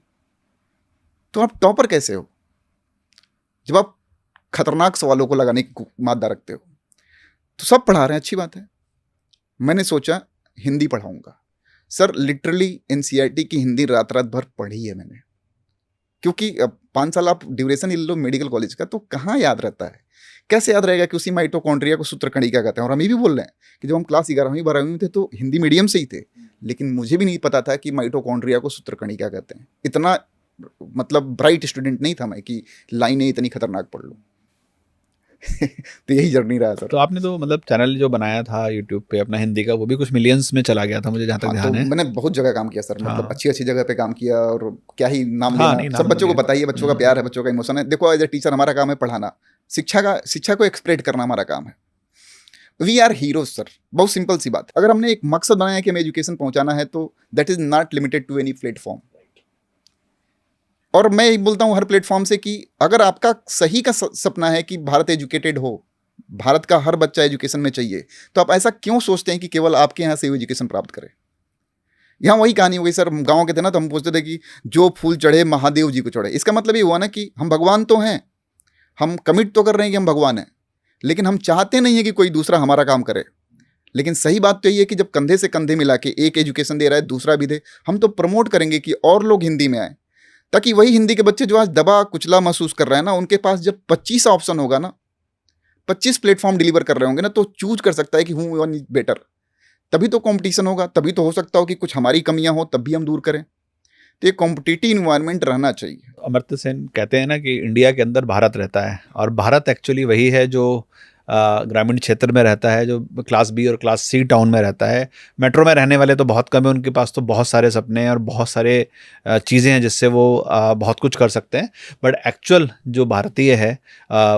तो आप टॉपर कैसे हो जब आप खतरनाक सवालों को लगाने की मादा रखते हो? तो सब पढ़ा रहे हैं, अच्छी बात है। मैंने सोचा हिंदी पढ़ाऊंगा सर। लिटरली एनसीईआरटी की हिंदी रात रात भर पढ़ी है मैंने, क्योंकि अब 5 साल आप ड्यूरेशन ले लो मेडिकल कॉलेज का, तो कहाँ याद रहता है? कैसे याद रहेगा कि उसी माइटोकॉन्ड्रिया को सूत्रकणिका कहते हैं? और हम ये भी बोल रहे हैं कि जब हम क्लास 11वीं 12वीं में थे तो हिंदी मीडियम से ही थे, लेकिन मुझे भी नहीं पता था कि माइटोकॉन्ड्रिया को सूत्रकणिका कहते हैं। इतना मतलब ब्राइट स्टूडेंट नहीं था मैं कि लाइनें इतनी खतरनाक पढ़ लूँ। तो यही जर्नी रहा सर। तो आपने तो मतलब चैनल जो बनाया था यूट्यूब पे अपना हिंदी का, वो भी कुछ मिलियंस में चला गया था मुझे जहाँ तक ध्यान है। मैंने बहुत जगह काम किया सर, मतलब अच्छी अच्छी जगह पे काम किया, और क्या ही नाम हाँ, लेना, सब बच्चों को पता ही है, बच्चों का प्यार है, बच्चों का इमोशन है। देखो एज ए टीचर हमारा काम है पढ़ाना, शिक्षा को एक्सप्रेस करना हमारा काम है। वी आर हीरोज सर, बहुत सिंपल सी बात। अगर हमने एक मकसद बनाया कि हमें एजुकेशन पहुंचाना है, तो that is not limited to any platform. और मैं यही बोलता हूँ हर प्लेटफॉर्म से कि अगर आपका सही का सपना है कि भारत एजुकेटेड हो, भारत का हर बच्चा एजुकेशन में चाहिए, तो आप ऐसा क्यों सोचते हैं कि केवल आपके यहाँ से वो एजुकेशन प्राप्त करे? यहाँ वही कहानी हो गई सर, हम गाँव के थे ना, तो हम पूछते थे कि जो फूल चढ़े महादेव जी को चढ़े। इसका मतलब ये हुआ ना कि हम भगवान तो हैं, हम कमिट तो कर रहे हैं कि हम भगवान हैं, लेकिन हम चाहते नहीं है कि कोई दूसरा हमारा काम करे। लेकिन सही बात तो यही है कि जब कंधे से कंधे मिला के एक एजुकेशन दे रहा है, दूसरा भी दे, हम तो प्रमोट करेंगे कि और लोग हिंदी में आए, ताकि वही हिंदी के बच्चे जो आज दबा कुचला महसूस कर रहे हैं ना, उनके पास जब 25 ऑप्शन होगा ना, 25 प्लेटफॉर्म डिलीवर कर रहे होंगे ना, तो चूज कर सकता है कि हूँ वन इज बेटर। तभी तो कंपटीशन होगा, तभी तो हो सकता हो कि कुछ हमारी कमियां हो तब भी हम दूर करें। तो ये कॉम्पिटिटिव इन्वायरमेंट रहना चाहिए। अमर्त्य सेन कहते हैं ना कि इंडिया के अंदर भारत रहता है, और भारत एक्चुअली वही है जो ग्रामीण क्षेत्र में रहता है, जो क्लास बी और क्लास सी टाउन में रहता है। मेट्रो में रहने वाले तो बहुत कम है, उनके पास तो बहुत सारे सपने हैं और बहुत सारे चीज़ें हैं जिससे वो बहुत कुछ कर सकते हैं। बट एक्चुअल जो भारतीय है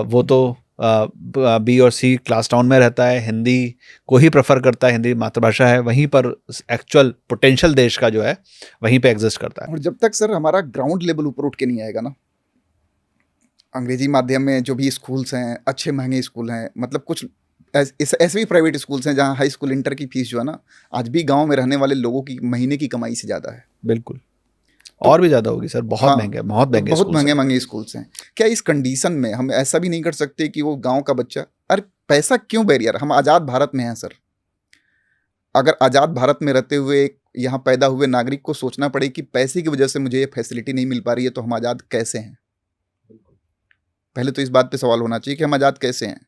वो तो बी और सी क्लास टाउन में रहता है, हिंदी को ही प्रेफर करता है, हिंदी मातृभाषा है, वहीं पर एक्चुअल पोटेंशियल देश का जो है वहीं पे एग्जिस्ट करता है। और जब तक सर हमारा ग्राउंड लेवल ऊपर उठ के नहीं आएगा ना, अंग्रेजी माध्यम में जो भी स्कूल्स हैं, अच्छे महंगे स्कूल हैं, मतलब कुछ ऐसे भी प्राइवेट स्कूल्स हैं जहाँ हाई स्कूल इंटर की फीस जो है ना, आज भी गांव में रहने वाले लोगों की महीने की कमाई से ज़्यादा है। बिल्कुल, और भी ज़्यादा होगी सर, बहुत हाँ, महंगे, बहुत महंगे, बहुत महंगे महंगे स्कूल्स हैं। क्या इस कंडीशन में हम ऐसा भी नहीं कर सकते कि वो गांव का बच्चा, अरे पैसा क्यों बैरियर, हम आज़ाद भारत में हैं सर। अगर आज़ाद भारत में रहते हुए यहाँ पैदा हुए नागरिक को सोचना पड़े कि पैसे की वजह से मुझे ये फैसिलिटी नहीं मिल पा रही है, तो हम आज़ाद कैसे हैं? पहले तो इस बात पे सवाल होना चाहिए कि हम आज़ाद कैसे हैं।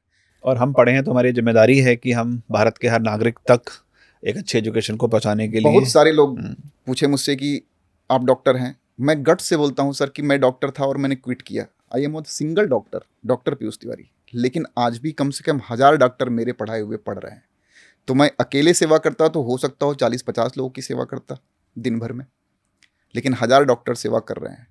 और हम पढ़े हैं तो हमारी जिम्मेदारी है कि हम भारत के हर नागरिक तक एक अच्छी एजुकेशन को पहुंचाने के लिए। बहुत सारे लोग पूछे मुझसे कि आप डॉक्टर हैं, मैं गट से बोलता हूं सर कि मैं डॉक्टर था और मैंने क्विट किया। I am single doctor, doctor Piyush Tiwari. लेकिन आज भी कम से कम 1000 डॉक्टर मेरे पढ़ाए हुए पढ़ रहे हैं। तो मैं अकेले सेवा करता तो हो सकता हो 40-50 लोगों की सेवा करता दिन भर में, लेकिन 1000 डॉक्टर सेवा कर रहे हैं,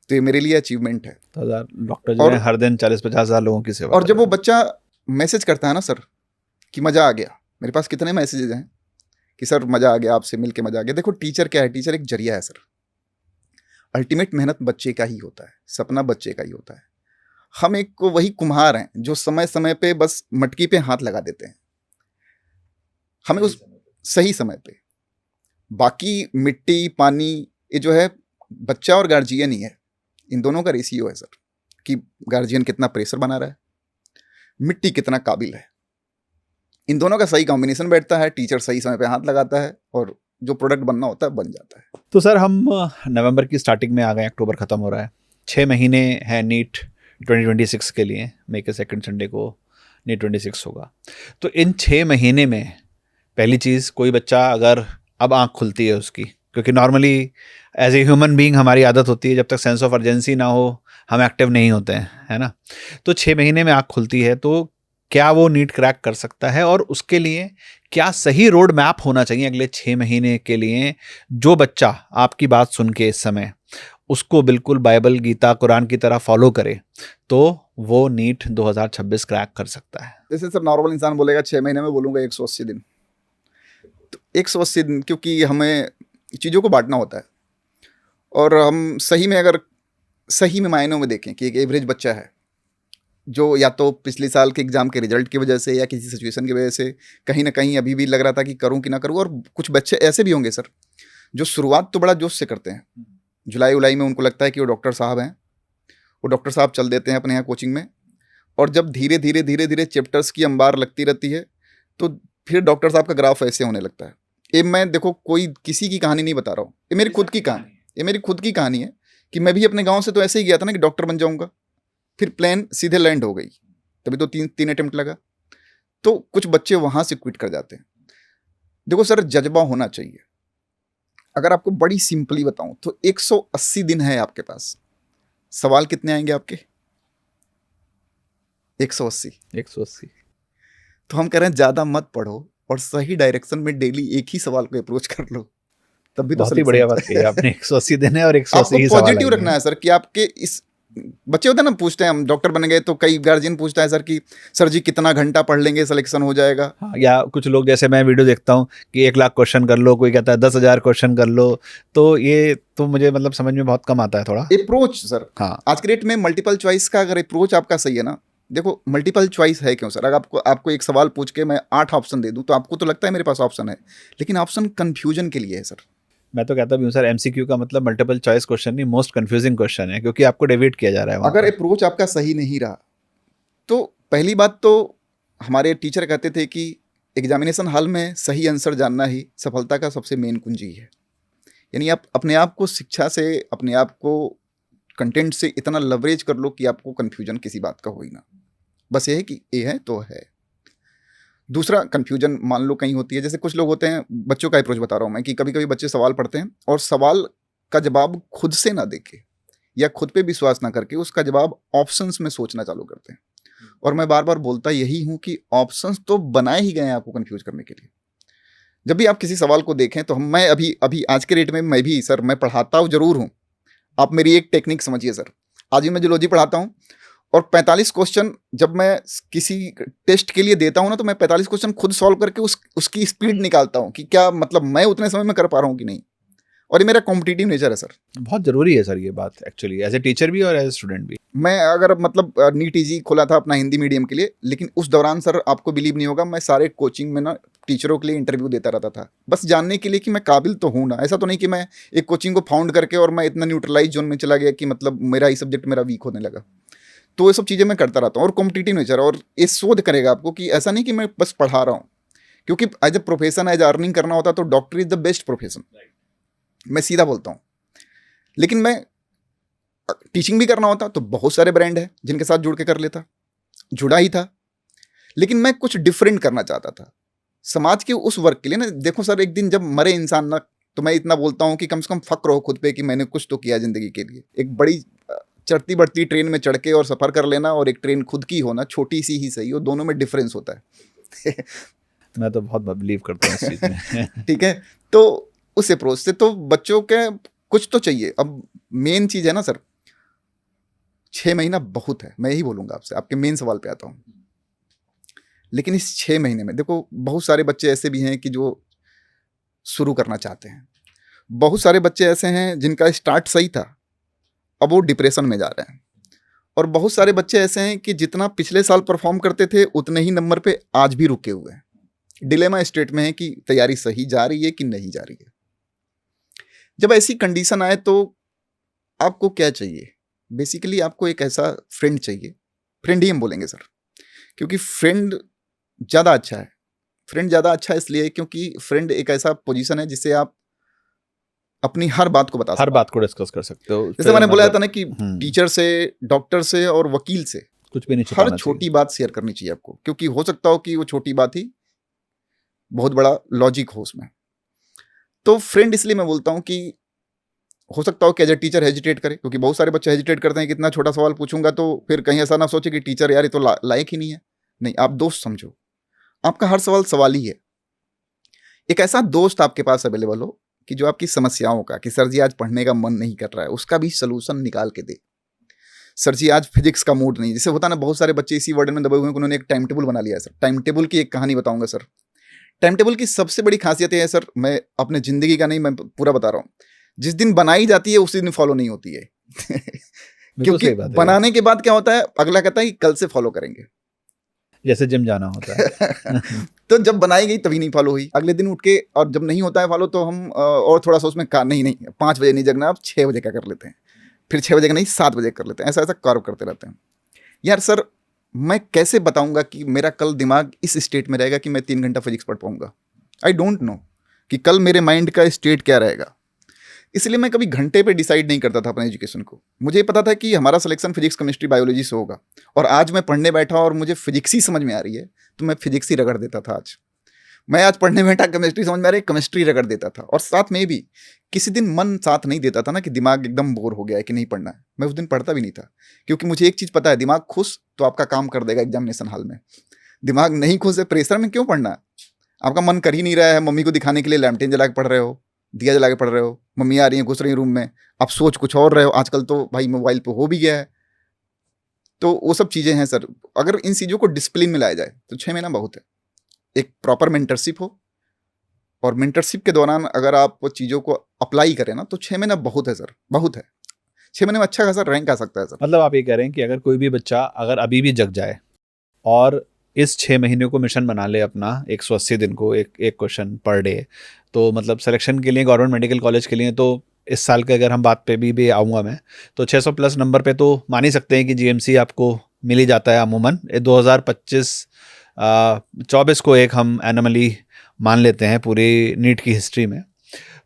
तो ये मेरे लिए अचीवमेंट है। तो 1000 डॉक्टर जो है हर दिन 40-50 हज़ार लोगों की सेवा। और जब वो बच्चा मैसेज करता है ना सर कि मज़ा आ गया, मेरे पास कितने मैसेजेस हैं कि सर मज़ा आ गया, आपसे मिलके मज़ा आ गया। देखो टीचर क्या है, टीचर एक जरिया है सर। अल्टीमेट मेहनत बच्चे का ही होता है, सपना बच्चे का ही होता है। हम एक को वही कुम्हार हैं जो समय समय पे बस मटकी पे हाथ लगा देते हैं, हमें उस सही समय पे। बाकी मिट्टी पानी ये जो है बच्चा और गार्जियन ही है, इन दोनों का रेशियो है सर, कि गार्जियन कितना प्रेशर बना रहा है, मिट्टी कितना काबिल है। इन दोनों का सही कॉम्बिनेशन बैठता है, टीचर सही समय पे हाथ लगाता है और जो प्रोडक्ट बनना होता है बन जाता है। तो सर हम नवंबर की स्टार्टिंग में आ गए, अक्टूबर खत्म हो रहा है, 6 महीने है नीट 2026 के लिए। मई के सेकंड संडे को नीट 26 होगा। तो इन 6 महीने में पहली चीज़, कोई बच्चा अगर अब आँख खुलती है उसकी, क्योंकि normally as a human being हमारी आदत होती है जब तक सेंस ऑफ अर्जेंसी ना हो हम एक्टिव नहीं होते हैं, है ना। तो 6 महीने में आँख खुलती है तो क्या वो नीट क्रैक कर सकता है, और उसके लिए क्या सही रोड मैप होना चाहिए अगले 6 महीने के लिए, जो बच्चा आपकी बात सुन के इस समय उसको बिल्कुल बाइबल गीता कुरान की तरह फॉलो करे तो वो नीट 2026 क्रैक कर सकता है। जैसे सर नॉर्मल इंसान बोलेगा 6 महीने में, बोलूँगा 180 दिन। तो 180 दिन, क्योंकि हमें चीज़ों को बांटना होता है, और हम सही में अगर सही में मायनों में देखें कि एक एवरेज बच्चा है जो या तो पिछले साल के एग्ज़ाम के रिजल्ट की वजह से या किसी सिचुएशन की वजह से कहीं ना कहीं अभी भी लग रहा था कि करूं कि ना करूं, और कुछ बच्चे ऐसे भी होंगे सर जो शुरुआत तो बड़ा जोश से करते हैं, जुलाई उलाई में उनको लगता है कि वो डॉक्टर साहब हैं, वो डॉक्टर साहब चल देते हैं अपने यहाँ कोचिंग में, और जब धीरे धीरे धीरे धीरे चैप्टर्स की अंबार लगती रहती है तो फिर डॉक्टर साहब का ग्राफ ऐसे होने लगता है। ये मैं देखो कोई किसी की कहानी नहीं बता रहा हूँ, ये मेरी खुद की कहानी, ये मेरी खुद की कहानी है कि मैं भी अपने गाँव से तो ऐसे ही गया था ना कि डॉक्टर बन जाऊँगा, फिर प्लेन सीधे लैंड हो गई, तभी तो तीन अटेम्प्ट लगा। तो कुछ बच्चे वहाँ से क्विट कर जाते हैं। देखो सर जज्बा होना चाहिए। अगर आपको बड़ी सिंपली बताऊं तो 180 दिन है आपके पास, सवाल कितने आएंगे आपके? 180। तो हम कह रहे हैं ज़्यादा मत पढ़ो और सही डायरेक्शन में डेली एक ही सवाल को अप्रोच कर लो, तब भी तो बहुत ही बढ़िया बात कही आपने। 180 दिन है और 180 ही सवाल पॉजिटिव रखना है सर कि आपके इस बच्चे होते हैं ना, पूछते हैं हम डॉक्टर बन गए तो कई गार्जियन पूछता है सर जी कितना घंटा पढ़ लेंगे सिलेक्शन हो जाएगा। हाँ, या कुछ लोग जैसे मैं वीडियो देखता हूँ कि 1 लाख क्वेश्चन कर लो, कोई कहता है 10,000 क्वेश्चन कर लो, तो ये तो मुझे मतलब समझ में बहुत कम आता है थोड़ा। अप्रोच सर, हाँ, आज के डेट में मल्टीपल चॉइस का अगर अप्रोच आपका सही है ना, देखो मल्टीपल चॉइस है क्यों सर, अगर आपको एक सवाल पूछ के मैं 8 ऑप्शन दे दूं तो आपको तो लगता है मेरे पास ऑप्शन है, लेकिन ऑप्शन कंफ्यूजन के लिए है सर। मैं तो कहता भी हूँ सर, एमसीक्यू का मतलब मल्टीपल चॉइस क्वेश्चन नहीं, मोस्ट कंफ्यूजिंग क्वेश्चन है, क्योंकि आपको डेविएट किया जा रहा है वहाँ अगर पे। अप्रोच आपका सही नहीं रहा तो पहली बात तो हमारे टीचर कहते थे कि एग्जामिनेशन हॉल में सही आंसर जानना ही सफलता का सबसे मेन कुंजी है। यानी आप अपने आप को शिक्षा से, अपने आप को कंटेंट से इतना लवरेज कर लो कि आपको कंफ्यूजन किसी बात का हो ही ना, बस ये है कि ये है तो है। दूसरा कंफ्यूजन मान लो कहीं होती है, जैसे कुछ लोग होते हैं, बच्चों का अप्रोच बता रहा हूँ मैं, कि कभी कभी बच्चे सवाल पढ़ते हैं और सवाल का जवाब खुद से ना देके या खुद पे विश्वास ना करके उसका जवाब ऑप्शंस में सोचना चालू करते हैं। और मैं बार बार बोलता यही हूँ कि ऑप्शंस तो बनाए ही गए हैं आपको कंफ्यूज करने के लिए। जब भी आप किसी सवाल को देखें तो मैं अभी अभी आज के डेट में मैं भी सर, मैं पढ़ाता हूँ जरूर हूँ, आप मेरी एक टेक्निक समझिए सर। आज भी मैं जूलॉजी पढ़ाता हूँ और 45 क्वेश्चन जब मैं किसी टेस्ट के लिए देता हूँ ना, तो मैं 45 क्वेश्चन खुद सॉल्व करके उसकी स्पीड निकालता हूँ कि क्या मतलब मैं उतने समय में कर पा रहा हूँ कि नहीं। और ये मेरा कॉम्पिटिटिव नेचर है सर। बहुत ज़रूरी है सर ये बात, एक्चुअली एज ए टीचर भी और एज ए स्टूडेंट भी। मैं अगर मतलब नीट ईजी खोला था अपना हिंदी मीडियम के लिए, लेकिन उस दौरान सर आपको बिलीव नहीं होगा, मैं सारे कोचिंग में ना टीचरों के लिए इंटरव्यू देता रहता था, बस जानने के लिए कि मैं काबिल तो हूँ ना। ऐसा तो नहीं कि मैं एक कोचिंग को फाउंड करके और मैं इतना न्यूट्रलाइज जोन में चला गया कि मतलब मेरा ही सब्जेक्ट मेरा वीक होने लगा। तो ये सब चीज़ें मैं करता रहता हूँ और कॉम्पिटिटिव नेचर, और ये शोध करेगा आपको कि ऐसा नहीं कि मैं बस पढ़ा रहा हूँ, क्योंकि as a profession, as earning करना होता तो doctor is the best profession, मैं सीधा बोलता हूँ। लेकिन मैं टीचिंग भी करना होता तो बहुत सारे ब्रांड है जिनके साथ जुड़ के कर लेता, जुड़ा ही था, लेकिन मैं कुछ डिफरेंट करना चाहता था समाज के उस वर्ग के लिए ना। देखो सर, एक दिन जब मरे इंसान ना, तो मैं इतना बोलता हूँ कि कम से कम फक्र हो खुद पे कि मैंने कुछ तो किया जिंदगी के लिए। एक बड़ी चढ़ती बढ़ती ट्रेन में चढ़ के और सफर कर लेना और एक ट्रेन खुद की होना, छोटी सी ही सही हो, दोनों में डिफरेंस होता है। मैं तो बहुत बिलीव करता हूँ इस चीज़ में। ठीक है, तो उस अप्रोच से तो बच्चों के कुछ तो चाहिए। अब मेन चीज है ना सर, 6 महीना बहुत है, मैं यही बोलूंगा आपसे। आपके मेन सवाल पे आता हूँ, लेकिन इस 6 महीने में देखो बहुत सारे बच्चे ऐसे भी हैं कि जो शुरू करना चाहते हैं, बहुत सारे बच्चे ऐसे हैं जिनका स्टार्ट सही था, अब वो डिप्रेशन में जा रहे हैं, और बहुत सारे बच्चे ऐसे हैं कि जितना पिछले साल परफॉर्म करते थे उतने ही नंबर पे आज भी रुके हुए हैं। डिलेमा स्टेट में है कि तैयारी सही जा रही है कि नहीं जा रही है। जब ऐसी कंडीशन आए तो आपको क्या चाहिए? बेसिकली आपको एक ऐसा फ्रेंड चाहिए, फ्रेंड ही हम बोलेंगे सर, क्योंकि फ्रेंड ज़्यादा अच्छा है। फ्रेंड ज़्यादा अच्छा इसलिए क्योंकि फ्रेंड एक ऐसा पोजीशन है जिससे आप अपनी हर बात को बता सकते हर हो। बात को डिस्कस कर सकते हो। जैसे मैंने बोला था ना कि हम्म, टीचर से, डॉक्टर से और वकील से कुछ भी नहीं हर छुपाना छोटी चाहिए। बात शेयर करनी चाहिए आपको, क्योंकि हो सकता हो कि वो छोटी बात ही बहुत बड़ा लॉजिक हो उसमें। तो फ्रेंड इसलिए मैं बोलता हूँ कि हो सकता हो कि एज ए टीचर हेजिटेट करे, क्योंकि बहुत सारे बच्चे हेजिटेट करते हैं कि इतना छोटा सवाल पूछूंगा तो फिर कहीं ऐसा ना सोचे कि टीचर यार ये तो लायक ही नहीं है। नहीं, आप दोस्त समझो, आपका हर सवाल सवाल ही है। एक ऐसा दोस्त आपके पास अवेलेबल हो कि जो आपकी समस्याओं का, कि सर जी आज पढ़ने का मन नहीं कर रहा है, उसका भी सलूशन निकाल के दे। सर जी आज फिजिक्स का मूड नहीं, जैसे होता ना, बहुत सारे बच्चे इसी वर्ड में दबे हुए हैं कि उन्होंने एक टाइम टेबल बना लिया है सर। टाइम टेबल की एक कहानी बताऊंगा सर। टाइम टेबल की सबसे बड़ी खासियत है सर, मैं अपने जिंदगी का नहीं, मैं पूरा बता रहा हूँ, जिस दिन बनाई जाती है उसी दिन फॉलो नहीं होती है। बिल्कुल क्योंकि सही बात है। बनाने के बाद क्या होता है, अगला कहता है कि कल से फॉलो करेंगे। जैसे जिम जाना होता है। तो जब बनाई गई तभी नहीं फॉलो हुई, अगले दिन उठ के, और जब नहीं होता है फॉलो तो हम और थोड़ा सा उसमें नहीं 5 बजे नहीं जगना, आप 6 बजे का कर लेते हैं, फिर 6 बजे का नहीं 7 बजे कर लेते हैं, ऐसा ऐसा कार्व करते रहते हैं। यार सर, मैं कैसे बताऊंगा कि मेरा कल दिमाग इस स्टेट में रहेगा कि मैं 3 घंटा फिजिक्स पढ़ पाऊंगा? आई डोंट नो कि कल मेरे माइंड का स्टेट क्या रहेगा। इसलिए मैं कभी घंटे पे डिसाइड नहीं करता था अपने एजुकेशन को। मुझे पता था कि हमारा सिलेक्शन फिजिक्स केमिस्ट्री बायोलॉजी से होगा, और आज मैं पढ़ने बैठा और मुझे फिजिक्स ही समझ में आ रही है तो मैं फिजिक्स ही रगड़ देता था। मैं आज पढ़ने बैठा, केमिस्ट्री समझ में आ रही है, केमिस्ट्री रगड़ देता था। और साथ में भी किसी दिन मन साथ नहीं देता था ना कि दिमाग एकदम बोर हो गया है कि नहीं पढ़ना है, मैं उस दिन पढ़ता भी नहीं था, क्योंकि मुझे एक चीज़ पता है, दिमाग खुश तो आपका काम कर देगा एग्जामिनेशन हॉल में। दिमाग नहीं खुश है, प्रेशर में क्यों पढ़ना है? आपका मन कर ही नहीं रहा है, मम्मी को दिखाने के लिए लैम्पटेन जला के पढ़ रहे हो, दिया जला के पढ़ रहे हो, मम्मी आ रही है घुस रही है रूम में, आप सोच कुछ और रहे हो। आजकल तो भाई मोबाइल पे हो भी गया है, तो वो सब चीज़ें हैं सर। अगर इन चीज़ों को डिसिप्लिन में लाया जाए तो 6 महीना बहुत है। एक प्रॉपर मेंटरशिप हो, और मेंटरशिप के दौरान अगर आप वो चीज़ों को अप्लाई करें ना, तो 6 महीना बहुत है सर, बहुत है। 6 महीने में अच्छा खासा रैंक आ सकता है सर। मतलब आप ये कह रहे हैं कि अगर कोई भी बच्चा अगर अभी भी जग जाए और इस 6 महीने को मिशन बना ले अपना, 180 दिन को एक एक क्वेश्चन पर डे, तो मतलब सिलेक्शन के लिए गवर्नमेंट मेडिकल कॉलेज के लिए तो इस साल के अगर हम बात पे भी आऊँगा मैं, तो 600 प्लस नंबर पे तो मान ही सकते हैं कि जीएमसी आपको मिल ही जाता है अमूमन। 2025 24 को एक हम एनमली मान लेते हैं पूरी नीट की हिस्ट्री में,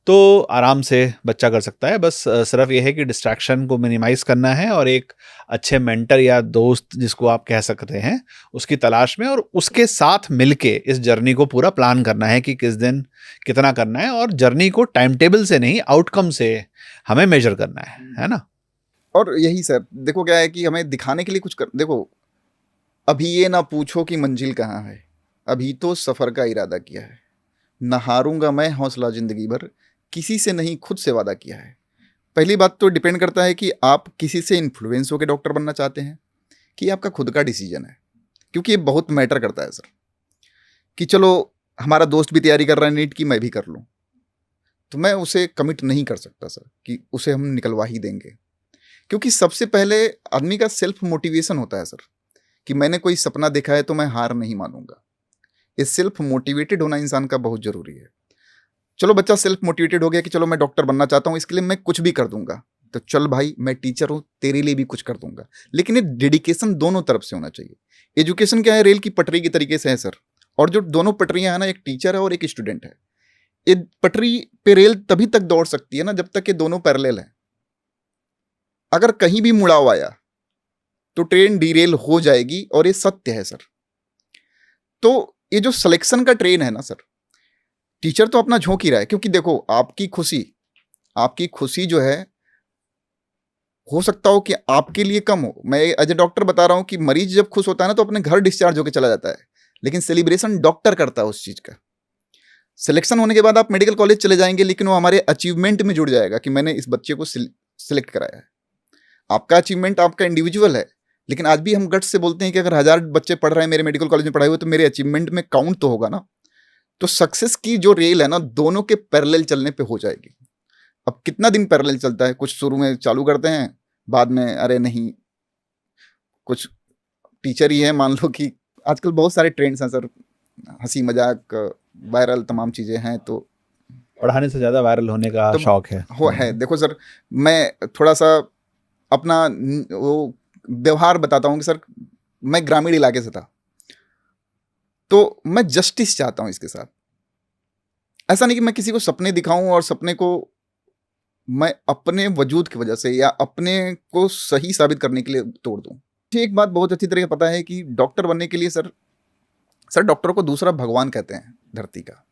तो आराम से बच्चा कर सकता है। बस सिर्फ ये है कि डिस्ट्रैक्शन को मिनिमाइज़ करना है और एक अच्छे मेंटर या दोस्त जिसको आप कह सकते हैं उसकी तलाश में, और उसके साथ मिलके इस जर्नी को पूरा प्लान करना है कि किस दिन कितना करना है, और जर्नी को टाइम टेबल से नहीं आउटकम से हमें मेजर करना है ना। और यही सर, देखो क्या है कि हमें दिखाने के लिए कुछ कर, देखो अभी ये ना पूछो कि मंजिल कहाँ है, अभी तो सफ़र का इरादा किया है। न हारूंगा मैं हौसला ज़िंदगी भर, किसी से नहीं खुद से वादा किया है। पहली बात तो डिपेंड करता है कि आप किसी से इन्फ्लुएंस होकर डॉक्टर बनना चाहते हैं कि आपका खुद का डिसीजन है, क्योंकि ये बहुत मैटर करता है सर। कि चलो हमारा दोस्त भी तैयारी कर रहा है नीट की, मैं भी कर लूँ, तो मैं उसे कमिट नहीं कर सकता सर कि उसे हम निकलवा ही देंगे। क्योंकि सबसे पहले आदमी का सेल्फ मोटिवेशन होता है सर, कि मैंने कोई सपना देखा है तो मैं हार नहीं मानूंगा। ये सेल्फ मोटिवेटेड होना इंसान का बहुत ज़रूरी है। चलो बच्चा सेल्फ मोटिवेटेड हो गया कि चलो मैं डॉक्टर बनना चाहता हूँ, इसके लिए मैं कुछ भी कर दूंगा, तो चल भाई मैं टीचर हूँ, तेरे लिए भी कुछ कर दूंगा। लेकिन ये डेडिकेशन दोनों तरफ से होना चाहिए। एजुकेशन क्या है, रेल की पटरी की तरीके से है सर, और जो दोनों पटरियां हैं ना, एक टीचर है और एक स्टूडेंट है। ये पटरी पे रेल तभी तक दौड़ सकती है ना जब तक ये दोनों पैरेलल हैं। अगर कहीं भी मुड़ाव आया तो ट्रेन डीरेल हो जाएगी, और ये सत्य है सर। तो ये जो सिलेक्शन का ट्रेन है ना सर, टीचर तो अपना झोंक ही रहा है, क्योंकि देखो आपकी खुशी जो है, हो सकता हो कि आपके लिए कम हो। मैं एज ए डॉक्टर बता रहा हूं कि मरीज जब खुश होता है ना तो अपने घर डिस्चार्ज होकर चला जाता है, लेकिन सेलिब्रेशन डॉक्टर करता है उस चीज का। सिलेक्शन होने के बाद आप मेडिकल कॉलेज चले जाएंगे, लेकिन वो हमारे अचीवमेंट में जुड़ जाएगा कि मैंने इस बच्चे को सिलेक्ट कराया है। आपका अचीवमेंट आपका इंडिविजुअल है, लेकिन आज भी हम गट से बोलते हैं कि अगर 1000 बच्चे पढ़ रहे हैं मेरे मेडिकल कॉलेज में पढ़ाए हुए, तो मेरे अचीवमेंट में काउंट तो होगा ना। तो सक्सेस की जो रेल है ना, दोनों के पैरेलल चलने पे हो जाएगी। अब कितना दिन पैरेलल चलता है, कुछ शुरू में चालू करते हैं, बाद में अरे नहीं, कुछ टीचर ही है मान लो कि आजकल बहुत सारे ट्रेंड्स हैं सर, हंसी मजाक वायरल तमाम चीज़ें हैं, तो पढ़ाने से ज़्यादा वायरल होने का तो शौक है। हो है। देखो सर, मैं थोड़ा सा अपना वो व्यवहार बताता हूँ कि सर मैं ग्रामीण इलाके से था, तो मैं जस्टिस चाहता हूँ इसके साथ। ऐसा नहीं कि मैं किसी को सपने दिखाऊं और सपने को मैं अपने वजूद की वजह से या अपने को सही साबित करने के लिए तोड़ दूं। मुझे एक बात बहुत अच्छी तरह से पता है कि डॉक्टर बनने के लिए सर डॉक्टरों को दूसरा भगवान कहते हैं धरती का।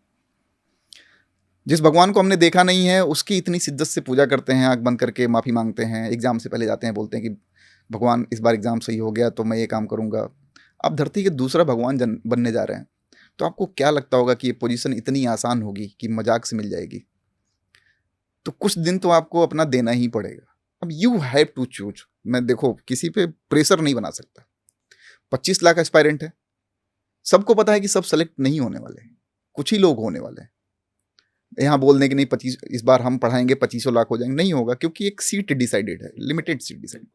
जिस भगवान को हमने देखा नहीं है उसकी इतनी शिद्दत से पूजा करते हैं, आंख बंद करके माफ़ी मांगते हैं, एग्ज़ाम से पहले जाते हैं, बोलते हैं कि भगवान इस बार एग्ज़ाम सही हो गया तो मैं ये काम करूँगा। आप धरती के दूसरा भगवान बनने जा रहे हैं, तो आपको क्या लगता होगा कि ये पोजीशन इतनी आसान होगी कि मजाक से मिल जाएगी? तो कुछ दिन तो आपको अपना देना ही पड़ेगा। अब यू हैव टू चूज। मैं देखो किसी पे प्रेशर नहीं बना सकता। 25 लाख एस्पायरेंट है, सबको पता है कि सब सेलेक्ट नहीं होने वाले, कुछ ही लोग होने वाले हैं। यहाँ बोल दें कि नहीं 25 इस बार हम पढ़ाएंगे 2500 लाख हो जाएंगे, नहीं होगा, क्योंकि एक सीट डिसाइडेड है, लिमिटेड सीट डिसाइडेड।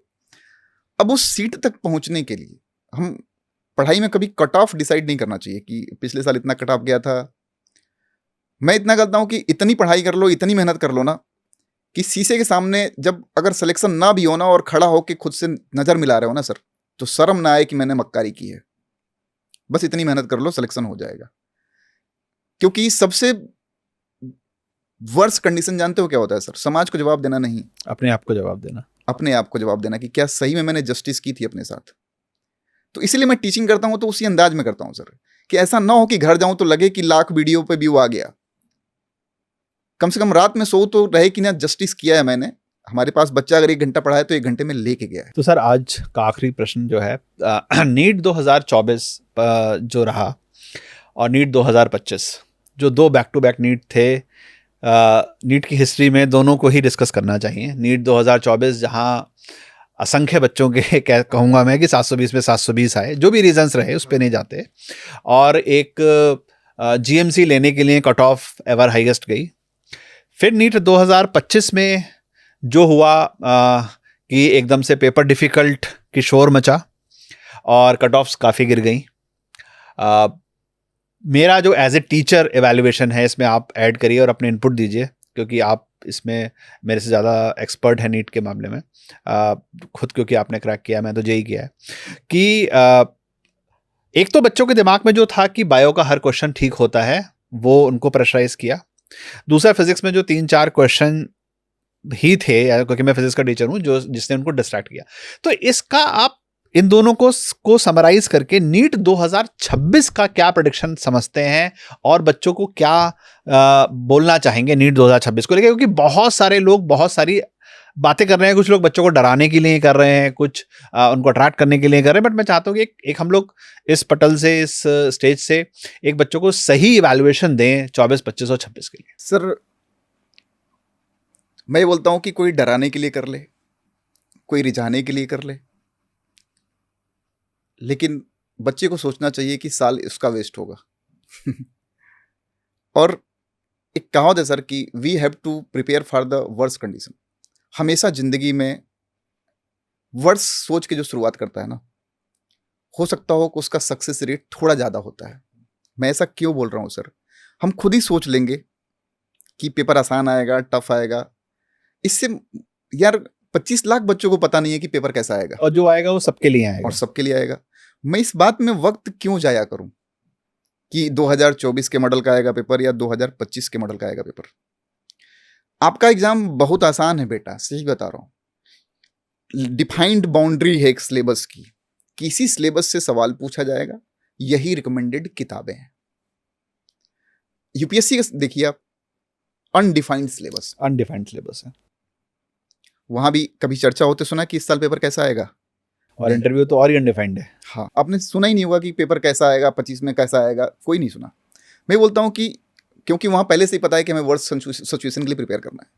अब उस सीट तक पहुंचने के लिए हम पढ़ाई में कभी कट ऑफ डिसाइड नहीं करना चाहिए कि पिछले साल इतना कट ऑफ गया था। मैं इतना करता हूं कि इतनी पढ़ाई कर लो, इतनी मेहनत कर लो ना, कि शीशे के सामने जब अगर सिलेक्शन ना भी हो ना और खड़ा होकर खुद से नजर मिला रहे हो ना सर, तो शर्म ना आए कि मैंने मक्कारी की है। बस इतनी मेहनत कर लो, सिलेक्शन हो जाएगा। क्योंकि सबसे वर्स्ट कंडीशन जानते हो क्या होता है सर? समाज को जवाब देना नहीं, अपने आप को जवाब देना। अपने आप को जवाब देना कि क्या सही में मैंने जस्टिस की थी अपने साथ। तो इसलिए मैं टीचिंग करता हूं तो उसी अंदाज में करता हूं सर, कि ऐसा ना हो कि घर जाऊं तो लगे कि लाख वीडियो पे व्यू आ गया। कम से कम रात में सो तो रहे कि ना जस्टिस किया है मैंने। हमारे पास बच्चा अगर 1 घंटा पढ़ा है तो 1 घंटे में लेके गया है। तो सर आज का आखिरी प्रश्न जो है, नीट 2024 जो रहा और नीट 2025, जो 2 बैक टू बैक नीट थे, नीट की हिस्ट्री में दोनों को ही डिस्कस करना चाहिए। नीट 2024 जहां असंख्य बच्चों के कहूँगा मैं कि 720 में 720 आए, जो भी रीजंस रहे उस पर नहीं जाते, और एक जीएमसी लेने के लिए कट ऑफ एवर हाईएस्ट गई। फिर नीट 2025 में जो हुआ कि एकदम से पेपर डिफ़िकल्ट की शोर मचा और कट ऑफ्स काफ़ी गिर गई। मेरा जो एज ए टीचर एवेल्युएशन है, इसमें आप ऐड करिए और अपने इनपुट दीजिए, क्योंकि आप इसमें मेरे से ज़्यादा एक्सपर्ट है नीट के मामले में, खुद क्योंकि आपने क्रैक किया, मैं तो जेई किया है, कि एक तो बच्चों के दिमाग में जो था कि बायो का हर क्वेश्चन ठीक होता है, वो उनको प्रेशराइज किया। दूसरा, फिजिक्स में जो 3-4 क्वेश्चन ही थे, क्योंकि मैं फिजिक्स का टीचर हूँ, जो जिसने उनको डिस्ट्रैक्ट किया। तो इसका आप इन दोनों को समराइज करके नीट 2026 का क्या प्रेडिक्शन समझते हैं और बच्चों को क्या बोलना चाहेंगे नीट 2026 को लेकर, क्योंकि बहुत सारे लोग बहुत सारी बातें कर रहे हैं। कुछ लोग बच्चों को डराने के लिए कर रहे हैं, कुछ उनको अट्रैक्ट करने के लिए कर रहे हैं, बट मैं चाहता हूँ कि एक हम लोग इस पटल से, इस स्टेज से एक बच्चों को सही इवैल्यूएशन दें 24, 25 और 26 के लिए। सर, मैं ये बोलता हूँ कि कोई डराने के लिए कर ले, कोई रिझाने के लिए कर ले, लेकिन बच्चे को सोचना चाहिए कि साल उसका वेस्ट होगा। और एक कहावत है सर कि we have to prepare for the worst condition. हमेशा जिंदगी में वर्स्ट सोच के जो शुरुआत करता है ना, हो सकता हो कि उसका सक्सेस रेट थोड़ा ज़्यादा होता है। मैं ऐसा क्यों बोल रहा हूँ सर? हम खुद ही सोच लेंगे कि पेपर आसान आएगा, टफ आएगा। इससे यार 25 लाख बच्चों को पता नहीं है कि पेपर कैसा आएगा, और जो आएगा वो सबके लिए आएगा, और सबके लिए आएगा। मैं इस बात में वक्त क्यों जाया करूं कि 2024 के मॉडल का आएगा पेपर या 2025 के मॉडल का आएगा पेपर। आपका एग्जाम बहुत आसान है बेटा, सही बता रहा हूं। डिफाइंड बाउंड्री है एक सिलेबस की, किसी सिलेबस से सवाल पूछा जाएगा, यही रिकमेंडेड किताबें हैं। यूपीएससी का देखिए आप, अनडिफाइंड सिलेबस है। वहां भी कभी चर्चा होते सुना कि इस साल पेपर कैसा आएगा, और इंटरव्यू तो और ही अनडिफाइंड है। हाँ, आपने सुना ही नहीं होगा कि पेपर कैसा आएगा, 25 में कैसा आएगा, कोई नहीं सुना। मैं बोलता हूँ कि क्योंकि वहाँ पहले से ही पता है कि हमें वर्स्ट सिचुएशन के लिए प्रिपेयर करना है।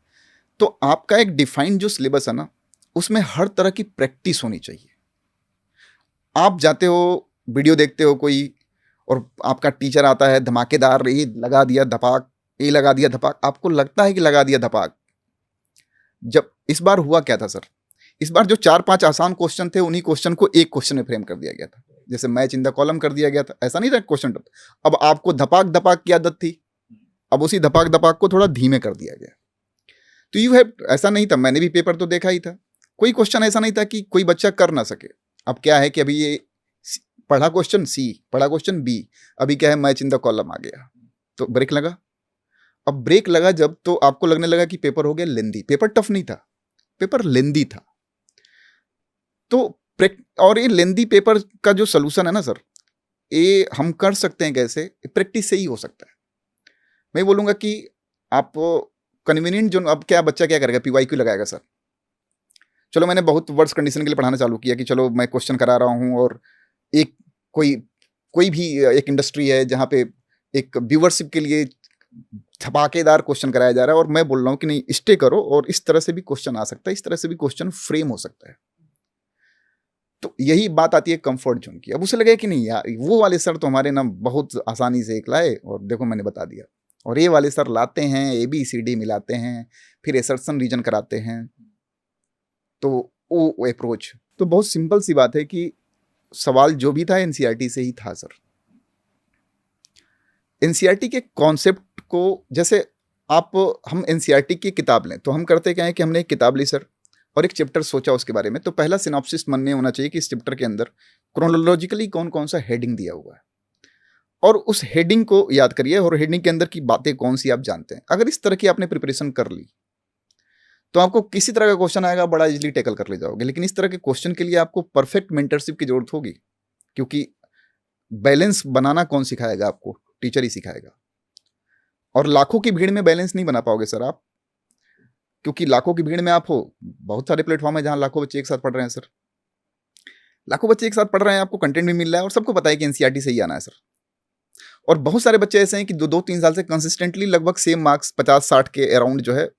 तो आपका एक डिफाइंड जो सिलेबस है ना, उसमें हर तरह की प्रैक्टिस होनी चाहिए। आप जाते हो, वीडियो देखते हो कोई, और आपका टीचर आता है धमाकेदार, ये लगा दिया धपाक, ये लगा दिया धपाक, आपको लगता है कि लगा दिया धपाक। जब इस बार हुआ क्या था सर, इस बार जो 4-5 आसान क्वेश्चन थे, उन्हीं क्वेश्चन को एक क्वेश्चन में फ्रेम कर दिया गया था, जैसे मैच इन द कॉलम कर दिया गया था। ऐसा नहीं था क्वेश्चन। अब आपको धपाक धपाक की आदत थी, अब उसी धपाक धपाक को थोड़ा धीमे कर दिया गया। तो यू हैव, ऐसा नहीं था, मैंने भी पेपर तो देखा ही था, कोई क्वेश्चन ऐसा नहीं था कि कोई बच्चा कर ना सके। अब क्या है कि अभी ये पढ़ा क्वेश्चन सी, पढ़ा क्वेश्चन बी, अभी क्या है मैच इन द कॉलम आ गया, तो ब्रेक लगा। अब ब्रेक लगा जब, तो आपको लगने लगा कि पेपर हो गया लेंदी। पेपर टफ नहीं था, पेपर लेंदी था। तो और ये लेंदी पेपर का जो सोल्यूशन है ना सर, ये हम कर सकते हैं कैसे, प्रैक्टिस से ही हो सकता है। मैं बोलूँगा कि आप कन्वीनियंट जो, अब क्या बच्चा क्या करेगा, पीवाईक्यू लगाएगा सर। चलो मैंने बहुत वर्स्ट कंडीशन के लिए पढ़ाना चालू किया कि चलो मैं क्वेश्चन करा रहा हूँ, और एक कोई भी एक इंडस्ट्री है जहाँ पे एक व्यूअरशिप के लिए धमाकेदार क्वेश्चन कराया जा रहा है, और मैं बोल रहा हूँ कि नहीं, स्टे करो, और इस तरह से भी क्वेश्चन आ सकता है, इस तरह से भी क्वेश्चन फ्रेम हो सकता है। तो यही बात आती है कंफर्ट जोन की। अब उसे लगे कि नहीं यार, वो वाले सर तो हमारे ना बहुत आसानी से एक लाए, और देखो मैंने बता दिया, और ये वाले सर लाते हैं ABCD मिलाते हैं, फिर एसर्शन रीजन कराते हैं। तो वो अप्रोच तो बहुत सिंपल सी बात है कि सवाल जो भी था NCERT से ही था सर। NCERT के कॉन्सेप्ट को, जैसे हम NCERT की किताब लें, तो हम करते क्या है कि हमने एक किताब ली सर, और एक चैप्टर सोचा उसके बारे में। तो पहला सिनॉप्सिस मन में होना चाहिए कि इस चैप्टर के अंदर क्रोनोलॉजिकली कौन कौन सा हेडिंग दिया हुआ है, और उस हेडिंग को याद करिए, और हेडिंग के अंदर की बातें कौन सी आप जानते हैं। अगर इस तरह की आपने प्रिपरेशन कर ली, तो आपको किसी तरह का क्वेश्चन आएगा, बड़ा इजीली टैकल कर ले जाओगे। लेकिन इस तरह के क्वेश्चन के लिए आपको परफेक्ट मेंटरशिप की जरूरत होगी, क्योंकि बैलेंस बनाना कौन सिखाएगा आपको? टीचर ही सिखाएगा। और लाखों की भीड़ में बैलेंस नहीं बना पाओगे सर आप, क्योंकि लाखों की भीड़ में आप हो, बहुत सारे प्लेटफॉर्म है जहां लाखों बच्चे एक साथ पढ़ रहे हैं सर, लाखों बच्चे एक साथ पढ़ रहे हैं, आपको कंटेंट भी मिल रहा है, और सबको पता है कि NCERT से ही आना है सर। और बहुत सारे बच्चे ऐसे हैं कि 2-3 साल से कंसिस्टेंटली लगभग सेम मार्क्स 50-60 के अराउंड जो है